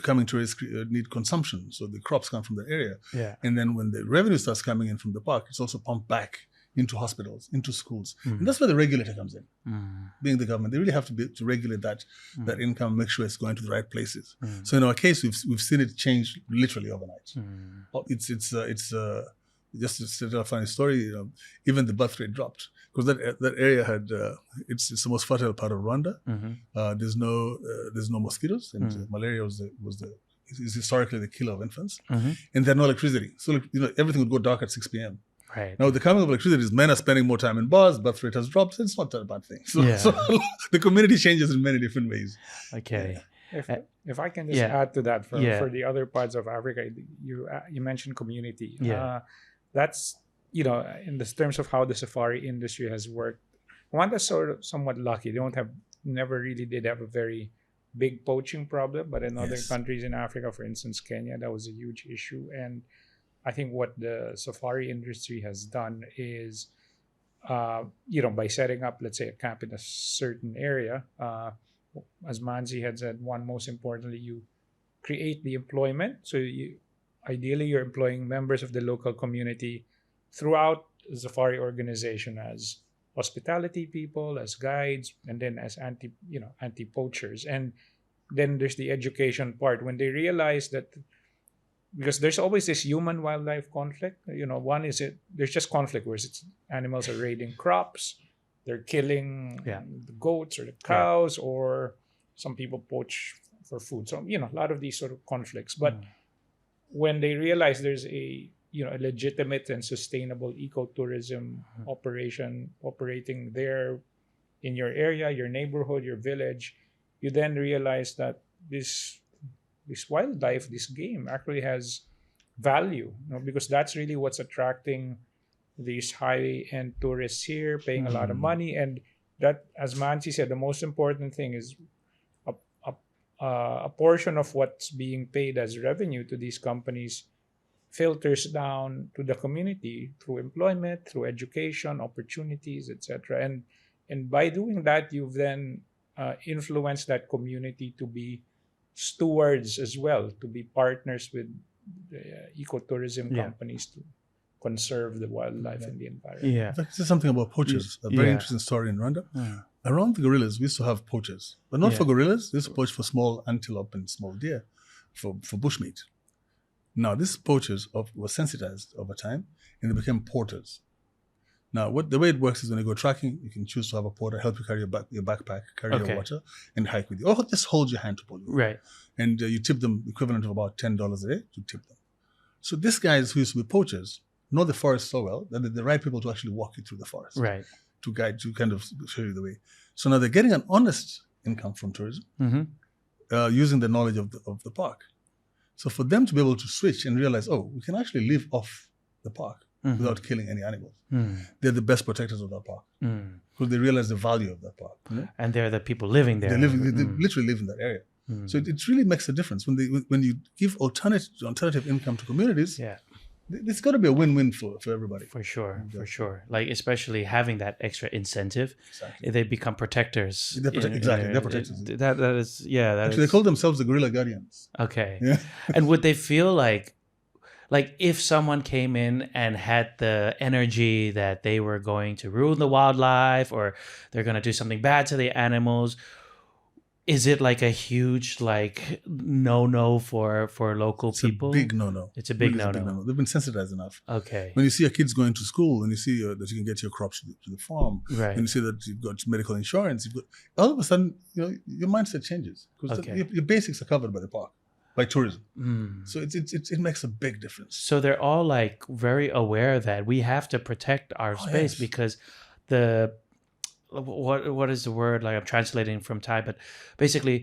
Coming tourists need consumption. So the crops come from the area. Yeah. And then when the revenue starts coming in from the park, it's also pumped back into hospitals, into schools. And that's where the regulator comes in. Being the government, they really have to regulate that income, make sure it's going to the right places. So in our case, we've seen it change literally overnight. It's just to tell a funny story, even the birth rate dropped because that area had it's the most fertile part of Rwanda. There's no mosquitoes, and malaria is historically the killer of infants, and they had no electricity. So everything would go dark at 6 p.m. Right. Now the coming of electricity is men are spending more time in bars, birth rate has dropped. So it's not a bad thing. So the community changes in many different ways. Okay. If I can just add to that for the other parts of Africa, you mentioned community. Yeah. That's in the terms of how the safari industry has worked. Rwanda's somewhat lucky. They never really did have a very big poaching problem, but in other countries in Africa, for instance, Kenya, that was a huge issue. And I think what the safari industry has done is, by setting up, let's say, a camp in a certain area, as Manzi had said, most importantly, you create the employment. So ideally, you're employing members of the local community throughout the safari organization as hospitality people, as guides, and then as anti-poachers. And then there's the education part. When they realize that, because there's always this human-wildlife conflict. One is there's just conflict where animals are raiding crops, they're killing the goats or the cows, or some people poach for food. So a lot of these sort of conflicts. But when they realize there's a legitimate and sustainable ecotourism operation operating there in your area, your neighborhood, your village, you then realize that this wildlife, this game actually has value, because that's really what's attracting these high-end tourists here, paying a lot of money. And that, as Mansi said, the most important thing is a portion of what's being paid as revenue to these companies filters down to the community through employment, through education, opportunities, etc. And by doing that, you've then influenced that community to be stewards as well, to be partners with the ecotourism companies to conserve the wildlife and the environment. Yeah. In fact, there's something about poachers, a very interesting story in Rwanda. Around the gorillas, we used to have poachers, but not for gorillas. We used to poach for small antelope and small deer for bushmeat. Now, these poachers were sensitized over time, and they became porters. Now, the way it works is when you go tracking, you can choose to have a porter help you carry your backpack, carry your water, and hike with you, or just hold your hand to pull you. Right. And you tip them equivalent of about $10 a day to tip them. So these guys who used to be poachers know the forest so well that they're the right people to actually walk you through the forest. Right. To guide, to kind of show you the way. So now they're getting an honest income from tourism using the knowledge of the park. So for them to be able to switch and realize, we can actually live off the park without killing any animals. They're the best protectors of that park because they realize the value of that park. And they're the people living there. They literally live in that area. So it really makes a difference when you give alternative income to communities. Yeah. It's got to be a win-win for everybody. For sure. Like especially having that extra incentive, they become protectors. They're protectors. That is Actually, they call themselves the gorilla guardians. Okay. Yeah. And would they feel like if someone came in and had the energy that they were going to ruin the wildlife or they're going to do something bad to the animals, is it like a huge like no for local It's people? a big no-no. It's a big Really, no-no. They've been sensitized enough. Okay. When you see your kids going to school, when you see that you can get your crops to the farm, Right. when you see that you've got medical insurance, all of a sudden, your mindset changes because Okay. your basics are covered by the park, by tourism. Mm. So it makes a big difference. So they're all like very aware that we have to protect our space yes. because what is the word, like I'm translating from Thai, but basically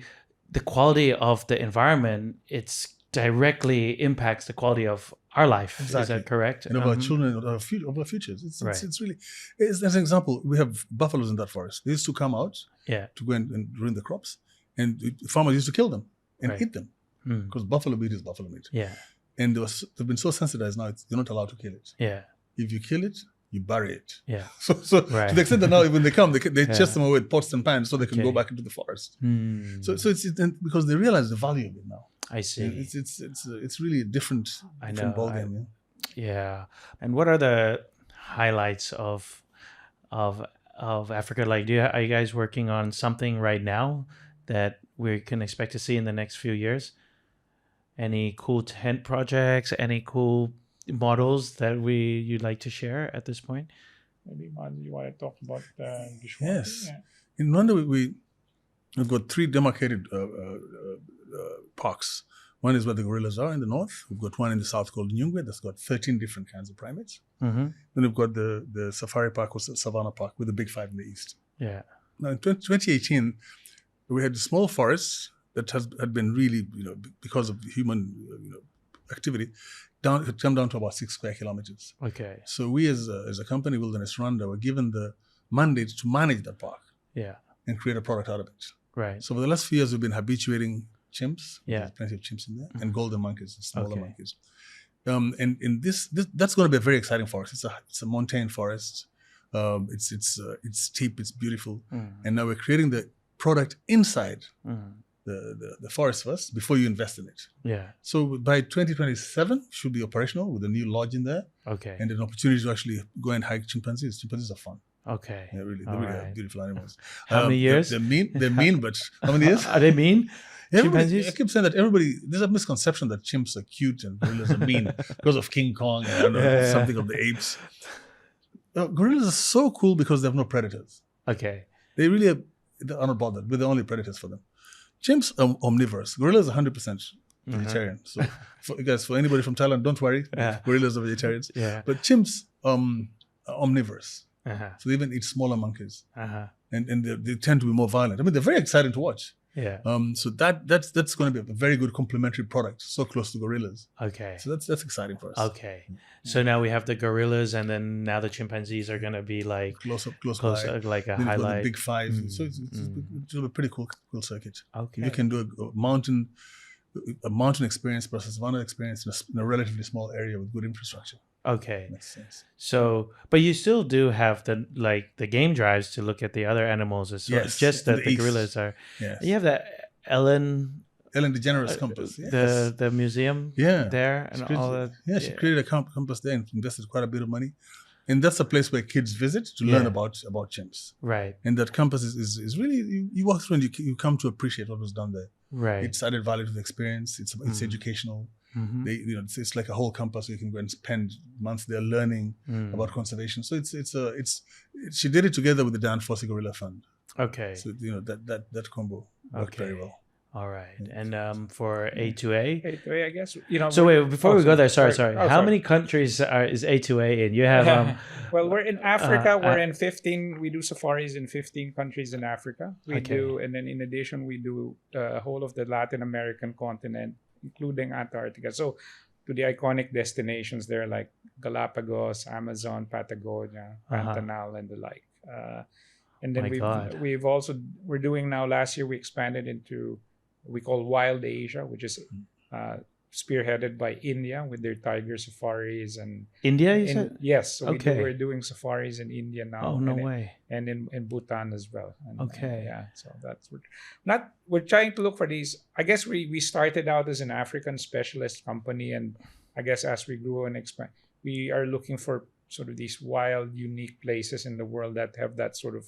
the quality of the environment, it's directly impacts the quality of our life. Exactly. Is that correct? And of our children, of our futures. Right. It's really, as an example, we have buffaloes in that forest. They used to come out to go and ruin the crops, and farmers used to kill them and Right. eat them because buffalo meat is buffalo meat. Yeah. And they've been so sensitized now, you're not allowed to kill it. Yeah. If you kill it, you bury it. Yeah. So Right. to the extent that now when they come, they chase them away with pots and pans so they can go back into the forest. Mm. So it's because they realize the value of it now. I see. It's really a different ballgame. Yeah. And what are the highlights of Africa? Like, are you guys working on something right now that we can expect to see in the next few years? Any cool tent projects? Any cool models that you'd like to share at this point? Maybe you want to talk about this one? Yes. Yeah. In Rwanda, we've got 3 demarcated parks. One is where the gorillas are in the north. We've got one in the south called Nyungwe that's got 13 different kinds of primates. Mm-hmm. Then we've got the safari park or savannah park with the big 5 in the east. Yeah. Now in 2018, we had a small forest that had been really, because of human activity, had come down to about 6 square kilometers. Okay. So we as a company, Wilderness Rwanda, were given the mandate to manage that park. Yeah. And create a product out of it. Right. So for the last few years, we've been habituating chimps. Yeah. There's plenty of chimps in there, and golden monkeys, smaller monkeys. And in this that's going to be a very exciting forest. It's a montane forest. It's steep. It's beautiful. And now we're creating the product inside the forest first before you invest in it. Yeah. So by 2027, should be operational with a new lodge in there. Okay. And an opportunity to actually go and hike chimpanzees. Chimpanzees are fun. Okay. Yeah, really, they're really beautiful animals. How many years? They're mean, but how many years? Are they mean? Chimpanzees? I keep saying that there's a misconception that chimps are cute and gorillas are mean because of King Kong and something of the apes. Gorillas are so cool because they have no predators. Okay. They really are not bothered. We're the only predators for them. Chimps are omnivorous. Gorillas are 100% vegetarian. So for anybody from Thailand, don't worry. Gorillas are vegetarians. Yeah. But chimps are omnivorous. Uh-huh. So they even eat smaller monkeys. Uh-huh. And they tend to be more violent. I mean, they're very exciting to watch. Yeah. So that's going to be a very good complementary product, so close to gorillas. Okay. So that's exciting for us. Okay. So now we have the gorillas, and then now the chimpanzees are going to be like close by, like a then highlight. The big 5. So it's a pretty cool circuit. Okay. You can do a mountain experience versus savannah experience in a relatively small area with good infrastructure. Okay. Makes sense. So, but you still do have the game drives to look at the other animals as well. Yes, It's just that the east. gorillas are. Yes. You have the Ellen DeGeneres compass. Yes. the museum. Yeah. There and all that. Yeah, she created a compass there and invested quite a bit of money. And that's a place where kids visit to learn about chimps. Right. And that compass is really, you walk through and you come to appreciate what was done there. Right. It's added value to the experience. It's educational. Mm-hmm. It's like a whole campus. So you can go and spend months there learning about conservation. So she did it together with the Dan Fossey Gorilla Fund. Okay. So that combo worked very well. All right. And for A2A? A2A, I guess. So wait, before we go there, sorry. Oh, How many countries is A2A in? You have well, we're in Africa. We're in 15. We do safaris in 15 countries in Africa. We do, and then in addition, we do the whole of the Latin American continent, including Antarctica. So to the iconic destinations there like Galapagos, Amazon, Patagonia, Pantanal, and the like. And then we're doing now, last year we expanded into we call Wild Asia, which is spearheaded by India with their tiger safaris and India. You said? Yes, so okay. we're doing safaris in India now. Oh, no way! And in Bhutan as well. And, so that's we're trying to look for these. I guess we started out as an African specialist company, and I guess as we grew and expand, we are looking for sort of these wild, unique places in the world that have that sort of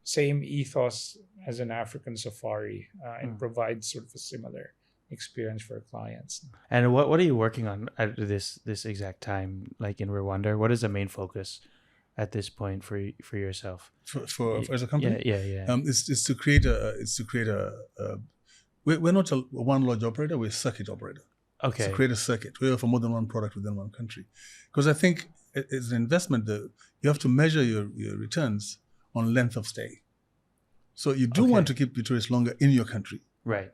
same ethos as an African safari and provide sort of a similar experience for clients. And what are you working on at this exact time, like in Rwanda? What is the main focus at this point for yourself? For as a company? Yeah. It's to create we're not a one lodge operator, we're a circuit operator. Okay. To create a circuit. We offer more than one product within one country. Because I think it's an investment that you have to measure your returns on length of stay. So you do want to keep your tourists longer in your country. Right.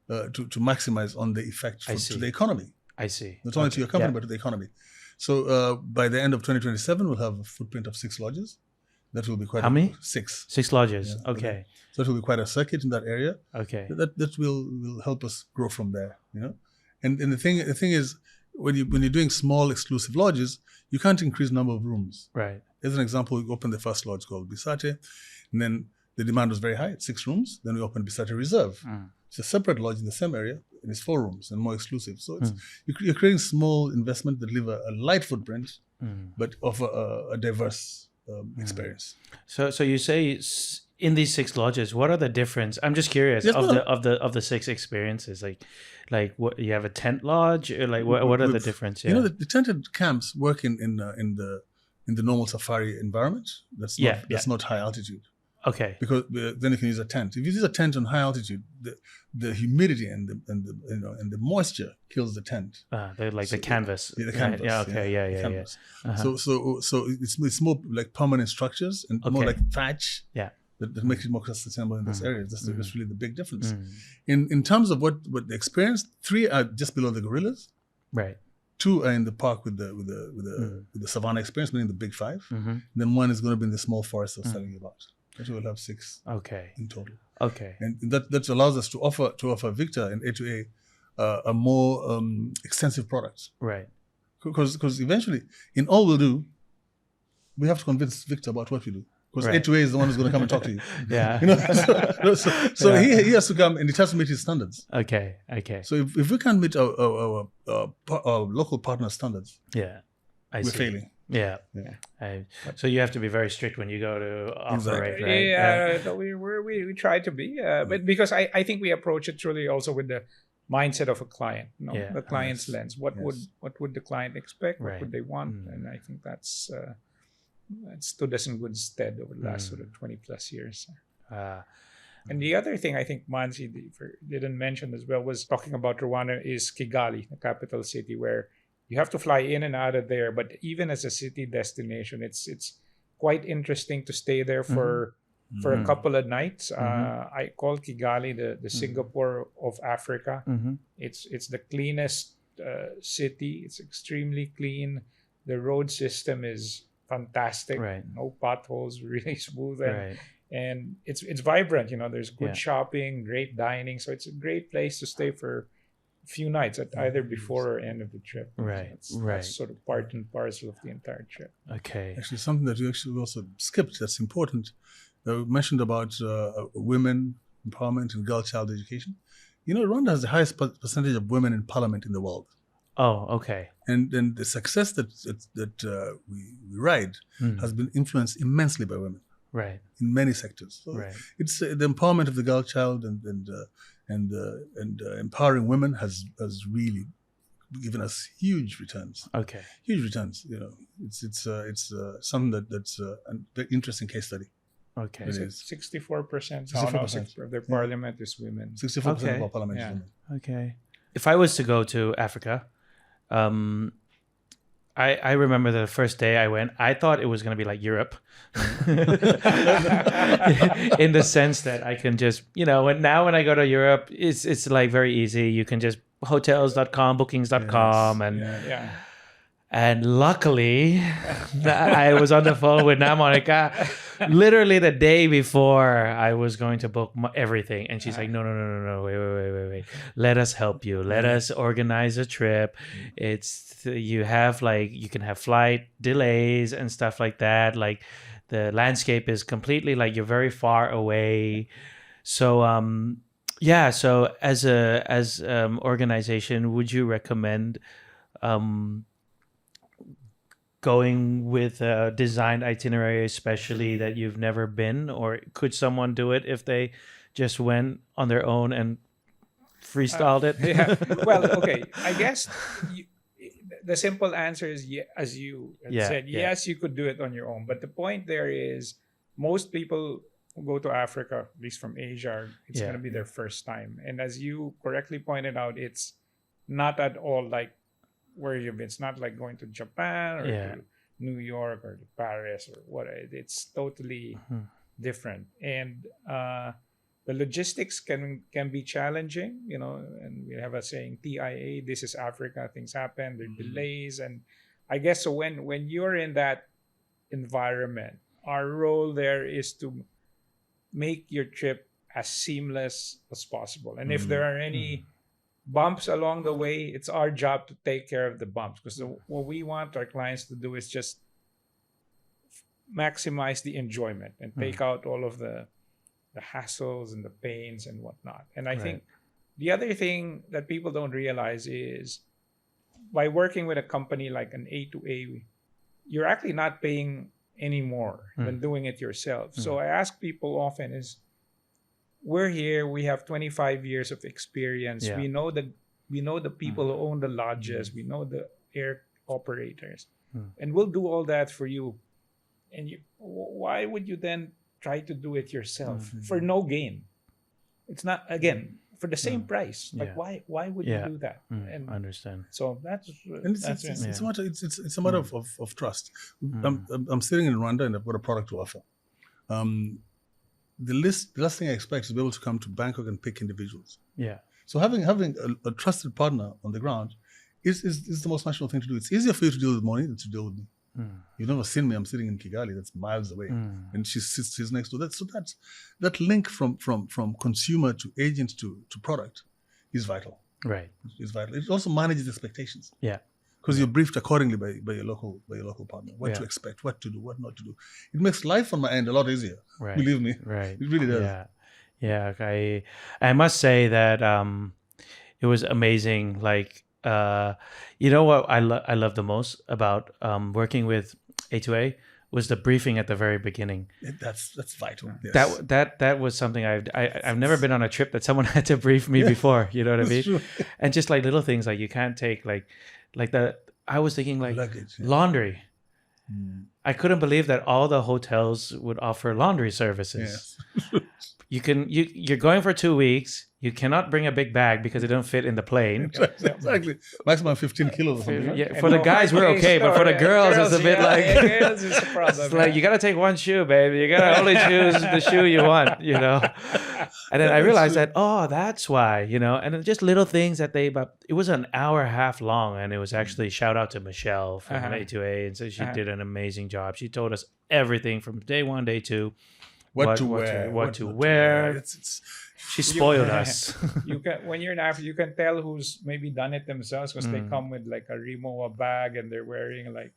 To maximize on the effect to the economy. I see. Not only to your company, but to the economy. So by the end of 2027, we'll have a footprint of 6 lodges. That will be quite How many? 6. 6 lodges. Yeah, okay. So it will be quite a circuit in that area. Okay. That will help us grow from there, you know. And the thing is, when you're doing small exclusive lodges, you can't increase number of rooms. Right. As an example, we opened the first lodge called Bisate, and then the demand was very high at 6 rooms. Then we opened Bisate Reserve. It's a separate lodge in the same area, and it's 4 rooms and more exclusive. So it's you're creating small investment that leave a light footprint, but offer a diverse experience. So you say in these 6 lodges, what are the difference? I'm just curious of the 6 experiences. Like what, you have a tent lodge, or like what are the difference? Yeah. You know, the tented camps work in the normal safari environment. That's not high altitude. Okay. Because then you can use a tent. If you use a tent on high altitude, the humidity and the moisture kills the tent. The canvas. The canvas. Yeah. Okay. Yeah. Canvas. So it's more like permanent structures and more like thatch. Yeah. That makes it more sustainable in this area. That's really the big difference. In terms of what the experience, 3 are just below the gorillas. Right. 2 are in the park with the savannah experience, meaning the big 5. Then 1 is going to be in the small forest I was telling you about. So we'll have 6 in total. Okay. And that allows us to offer Victor and A2A a more extensive product. Right. Because eventually, in all we'll do, we have to convince Victor about what we do. Because A2A is the one who's going to come and talk to you. Yeah. You know? So he has to come and he has to meet his standards. Okay. So if we can't meet our local partner standards, we're failing. Yeah. So you have to be very strict when you go to operate, right? Yeah, we try to be, but because I think we approach it truly also with the mindset of a client, the client's lens. What would the client expect? What would they want? And I think that's stood us in good stead over the last sort of 20 plus years. And the other thing I think Mansi didn't mention as well was talking about Rwanda is Kigali, the capital city, where you have to fly in and out of there. But even as a city destination, it's quite interesting to stay there for a couple of nights. I call Kigali the Singapore of Africa. It's the cleanest city. It's extremely clean. The road system is fantastic. Right. No potholes, really smooth. And it's vibrant. You know, there's good shopping, great dining. So it's a great place to stay for few nights at either before or end of the trip. Right. That's sort of part and parcel of the entire trip. Okay. Actually, something that you actually also skipped that's important. We mentioned about women empowerment and girl-child education. You know, Rwanda has the highest percentage of women in parliament in the world. Oh, okay. And the success that we ride has been influenced immensely by women. Right. In many sectors. So it's the empowerment of the girl child and empowering women has really given us huge returns. Okay. Huge returns. You know, it's something that's a very interesting case study. Okay. 64% of their parliament is women. 64% of our parliament is women. Okay. If I was to go to Africa, I remember the first day I went, I thought it was going to be like Europe in the sense that I can just, you know, when I go to Europe, it's like very easy. You can just hotels.com, bookings.com and luckily I was on the phone with Monica literally the day before I was going to book everything. And she's like, no, wait. Let us help you. Let us organize a trip. You can have flight delays and stuff like that. Like the landscape is completely like you're very far away. So, so as organization, would you recommend going with a designed itinerary, especially that you've never been, or could someone do it if they just went on their own and freestyled it? Yeah. Well, okay. I guess the simple answer is as you had said, yes, you could do it on your own. But the point there is most people who go to Africa, at least from Asia, it's going to be their first time. And as you correctly pointed out, it's not at all like where you've been. It's not like going to Japan or to New York or to Paris or what. It's totally different. And the logistics can be challenging, and we have a saying, TIA, this is Africa, things happen, there are delays. And I guess so when you're in that environment, our role there is to make your trip as seamless as possible. And if there are any bumps along the way, it's our job to take care of the bumps, because what we want our clients to do is just maximize the enjoyment and take out all of the hassles and the pains and whatnot. And I think the other thing that people don't realize is by working with a company like an A2A, you're actually not paying any more than doing it yourself. So I ask people often is, we're here, we have 25 years of experience. We know the people who own the lodges, we know the air operators, and we'll do all that for you. And why would you then try to do it yourself for no gain? It's not, again, for the same price. Like why would you do that? And I understand. So it's a matter of trust. I'm sitting in Rwanda and I've got a product to offer. The last thing I expect is to be able to come to Bangkok and pick individuals. Yeah. So having a trusted partner on the ground is the most natural thing to do. It's easier for you to deal with money than to deal with me. You've never seen me. I'm sitting in Kigali. That's miles away, and she's next to that. So that link from consumer to agent to product is vital. Right. It's vital. It also manages expectations. Yeah. Because you're briefed accordingly by your local partner. What to expect, what to do, what not to do. It makes life on my end a lot easier. Right. Believe me. Right. It really does. Yeah. Yeah. I must say that it was amazing. Like. You know what I love the most about working with A2A was the briefing at the very beginning. That's vital. Yes. That was something I've never been on a trip that someone had to brief me before. You know what I mean? True. And just like little things like you can't take like I was thinking like luggage, laundry. I couldn't believe that all the hotels would offer laundry services. Yes. You're going for 2 weeks. You cannot bring a big bag because it don't fit in the plane. Exactly. Maximum 15 kilos or something. Yeah, for the guys, we're okay, but for the girls, it's a bit like girls is a problem. It's like you gotta take one shoe, baby. You gotta only choose the shoe you want, And then I realized that that's why, and then just little things that but it was an hour and a half long, and it was actually shout out to Michelle from A2A, and so she did an amazing job. She told us everything from day one, day two, what to wear. She spoiled us. When you're in Africa, you can tell who's maybe done it themselves because they come with like a Rimowa bag and they're wearing like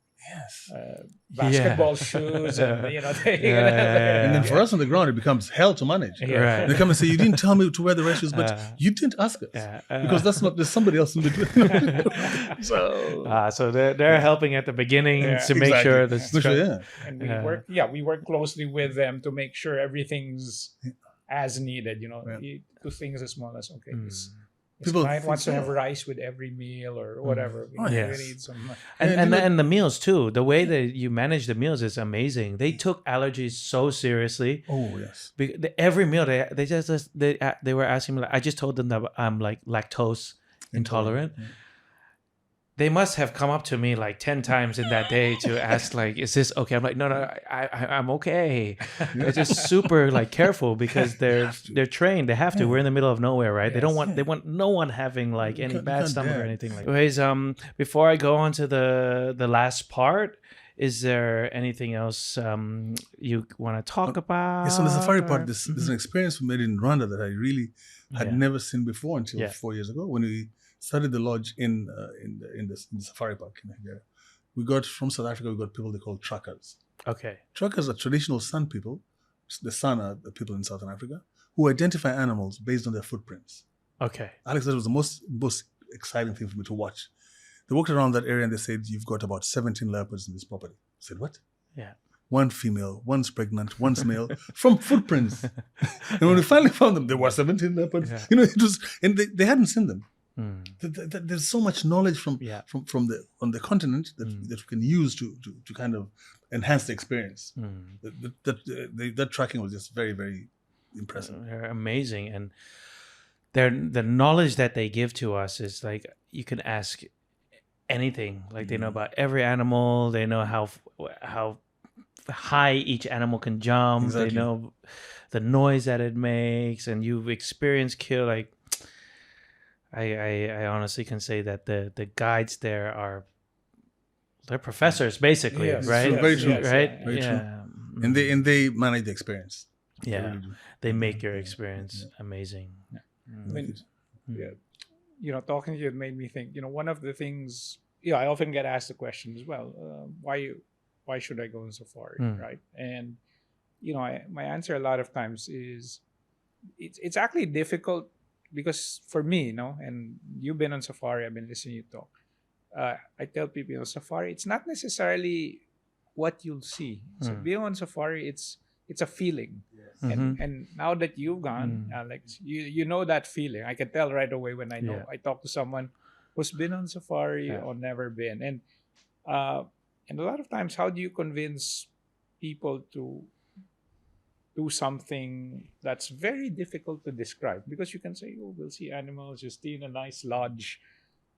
basketball shoes and and then for us on the ground it becomes hell to manage. Right. They come and say, you didn't tell me to wear the right shoes, but you didn't ask us because there's somebody else in between. So they're helping at the beginning to make sure this. And we work closely with them to make sure everything's as needed, to things as small as this client wants to have rice with every meal or whatever. We need some, and the meals too. The way that you manage the meals is amazing. They took allergies so seriously. Oh yes. Every meal they were asking me. Like, I just told them that I'm like lactose intolerant. They must have come up to me like 10 times in that day to ask like, is this okay? I'm like, no, I'm okay. They're just super like careful because they're trained. They have to. We're in the middle of nowhere, right? They want no one having like any bad stomach or anything like that. Anyways, before I go on to the last part, is there anything else you want to talk about? Yes, on the safari part, there's an experience we made in Rwanda that I really had never seen before until 4 years ago when we started the lodge in the safari park in Nigeria. We got from South Africa. We got people they call truckers. Okay. Truckers are traditional San people. The San are the people in Southern Africa who identify animals based on their footprints. Okay. Alex, that was the most exciting thing for me to watch. They walked around that area and they said, you've got about 17 leopards in this property. I said, what? Yeah. One female, one's pregnant, one's male, from footprints. And when we finally found them, there were 17 leopards. Yeah. You know, it was, and they hadn't seen them. Mm. There's so much knowledge from on the continent that we can use to kind of enhance the experience. That tracking was just very, very impressive. They're amazing, and the knowledge that they give to us is like you can ask anything. Like they know about every animal. They know how high each animal can jump. Exactly. They know the noise that it makes, and you've experienced kill. Like I honestly can say that the guides there they're professors basically, Yes, right? true, very true, Yes, right? very yeah. true. And they manage the experience. Yeah, They really do. they make your experience amazing. I mean, talking to you made me think. One of the things. I often get asked the question as well. Why should I go on safari, right? And my answer a lot of times is it's actually difficult because for me, and you've been on safari, I've been listening to you talk. I tell people, safari, it's not necessarily what you'll see. So being on safari, it's a feeling. Yes. And now that you've gone, Alex, you know that feeling. I can tell right away when I know. I talk to someone who's been on safari or never been. And a lot of times, how do you convince people to do something that's very difficult to describe? Because you can say, we'll see animals, you stay in a nice lodge,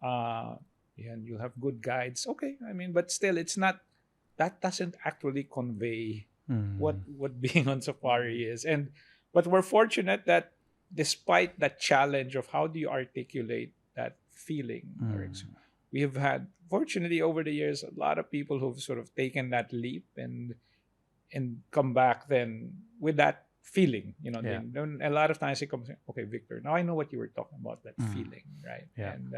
and you'll have good guides. Okay, but still, that doesn't actually convey what being on safari is. But we're fortunate that despite that challenge of how do you articulate that feeling, we have had, fortunately, over the years, a lot of people who've sort of taken that leap and come back then with that feeling. Then a lot of times they come and say, okay, Victor, now I know what you were talking about, that feeling, right? Yeah. And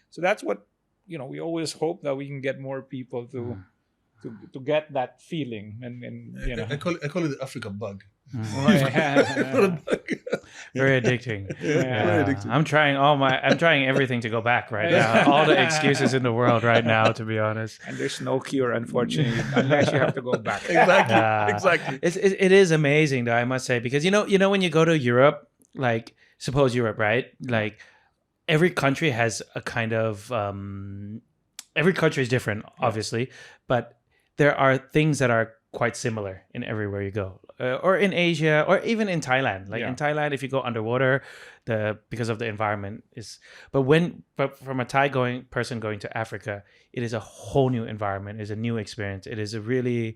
so that's what, we always hope that we can get more people to get that feeling. And I call it the Africa bug. Very addicting. Very addicting. I'm trying everything to go back right now. All the excuses in the world right now, to be honest. And there's no cure, unfortunately, unless you have to go back. Exactly. It is amazing, though, I must say, because you know when you go to Europe, like suppose Europe, right? Like every country has a kind of every country is different, obviously, but there are things that are quite similar in everywhere you go, or in Asia, or even in Thailand. Like in Thailand, if you go underwater, because of the environment is. But from a Thai person going to Africa, it is a whole new environment. It's a new experience. It really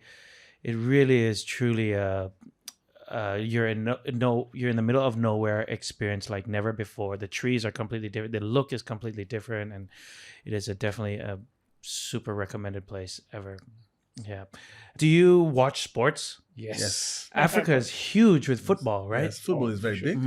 is truly you're in the middle of nowhere experience like never before. The trees are completely different. The look is completely different, and it is definitely a super recommended place ever. Yeah. Do you watch sports? Yes. Africa is huge with football, right? Yes, football is very big.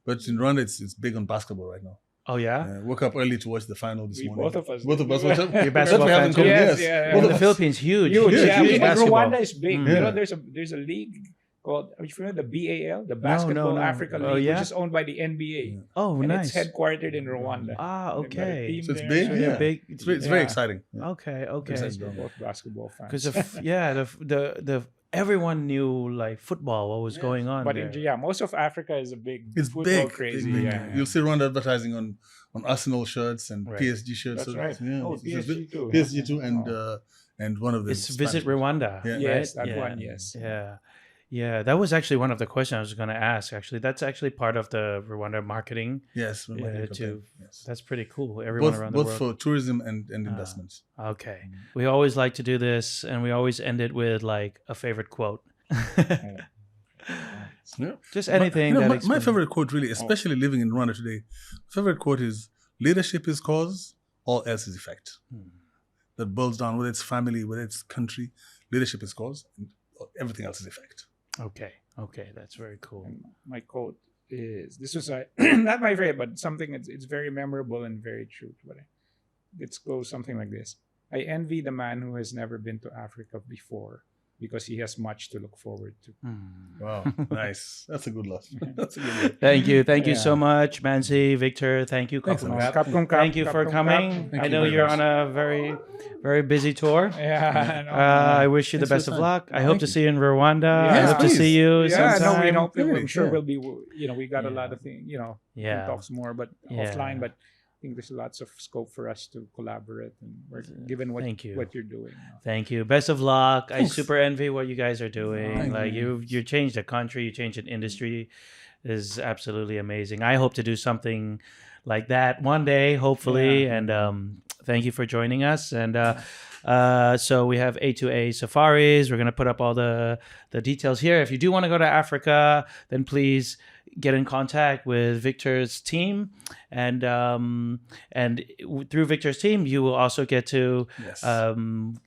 But in Rwanda, it's big on basketball right now. Oh, yeah? Woke up early to watch the final this morning. Both of us watch up. You're basketball fans too? Yes. In the Philippines, huge. Huge. Huge But basketball. Rwanda is big. There's a league called, are you familiar with the BAL, the Basketball no. Africa League, Oh, yeah? which is owned by the NBA. Oh, and nice. it's headquartered in Rwanda. Ah, okay. So it's big. So they're big. It's very exciting. Okay. Because we're both basketball fans. Because the everyone knew like football, what was going on But there. most of Africa is a big It's football big. crazy. Big. Yeah. You'll see Rwanda advertising on Arsenal shirts and PSG shirts. That's right. PSG too. PSG too, and one of the It's Visit Rwanda. Yeah. Right? Yes, that one, yes. Yeah, that was actually one of the questions I was going to ask. Actually, that's actually part of the Rwanda marketing. Yes, too. Yes. That's pretty cool. Everyone around the world. Both for tourism and investments. Okay. We always like to do this, and we always end it with like a favorite quote. Just anything. My favorite quote, really, especially living in Rwanda today, favorite quote is, "Leadership is cause, all else is effect." That boils down, whether it's family, whether it's country, leadership is cause, and everything else is effect. Okay, that's very cool. And my quote is, this was not my favorite, but something it's very memorable and very true. But it goes something like this: I envy the man who has never been to Africa before, because he has much to look forward to. Wow, nice. That's a good laugh. That's a good laugh. Thank you so much, Mansi, Victor. Thank you, Thanks, Kapung man. Kap. Thank you for coming. Thank I you know very you're much. on a very, very busy tour. Yeah, no, I wish you the Thanks best for of your time. luck. I hope to see you in Rwanda. I Yeah, hope to please. see you yeah, sometime. no, I'm Great, sure yeah. we'll be, we got a lot of things, we Yeah. can talk some more, but Yeah. offline. But I think there's lots of scope for us to collaborate, and given Thank you. what you're doing. Thank you. Best of luck. I Thanks. super envy what you guys are doing. Thank Like you changed the country, you changed an industry. Is absolutely amazing. I hope to do something like that one day, hopefully. Yeah. And thank you for joining us. And so we have A2A Safaris. We're gonna put up all the details here. If you do want to go to Africa, then please get in contact with Victor's team, and through Victor's team, you will also get to Yes.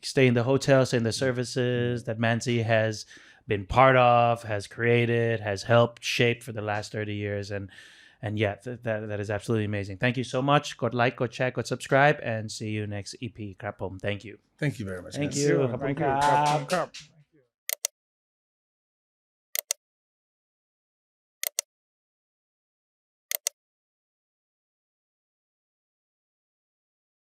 stay in the hotel, stay in the services that Mansi has been part of, has created, has helped shape for the last 30 years, and yeah, that is absolutely amazing. Thank you so much. God like, god share, god subscribe, and see you next EP. Krapom. Thank you. Thank you very much. Thank guys. you. Thank you. Cup.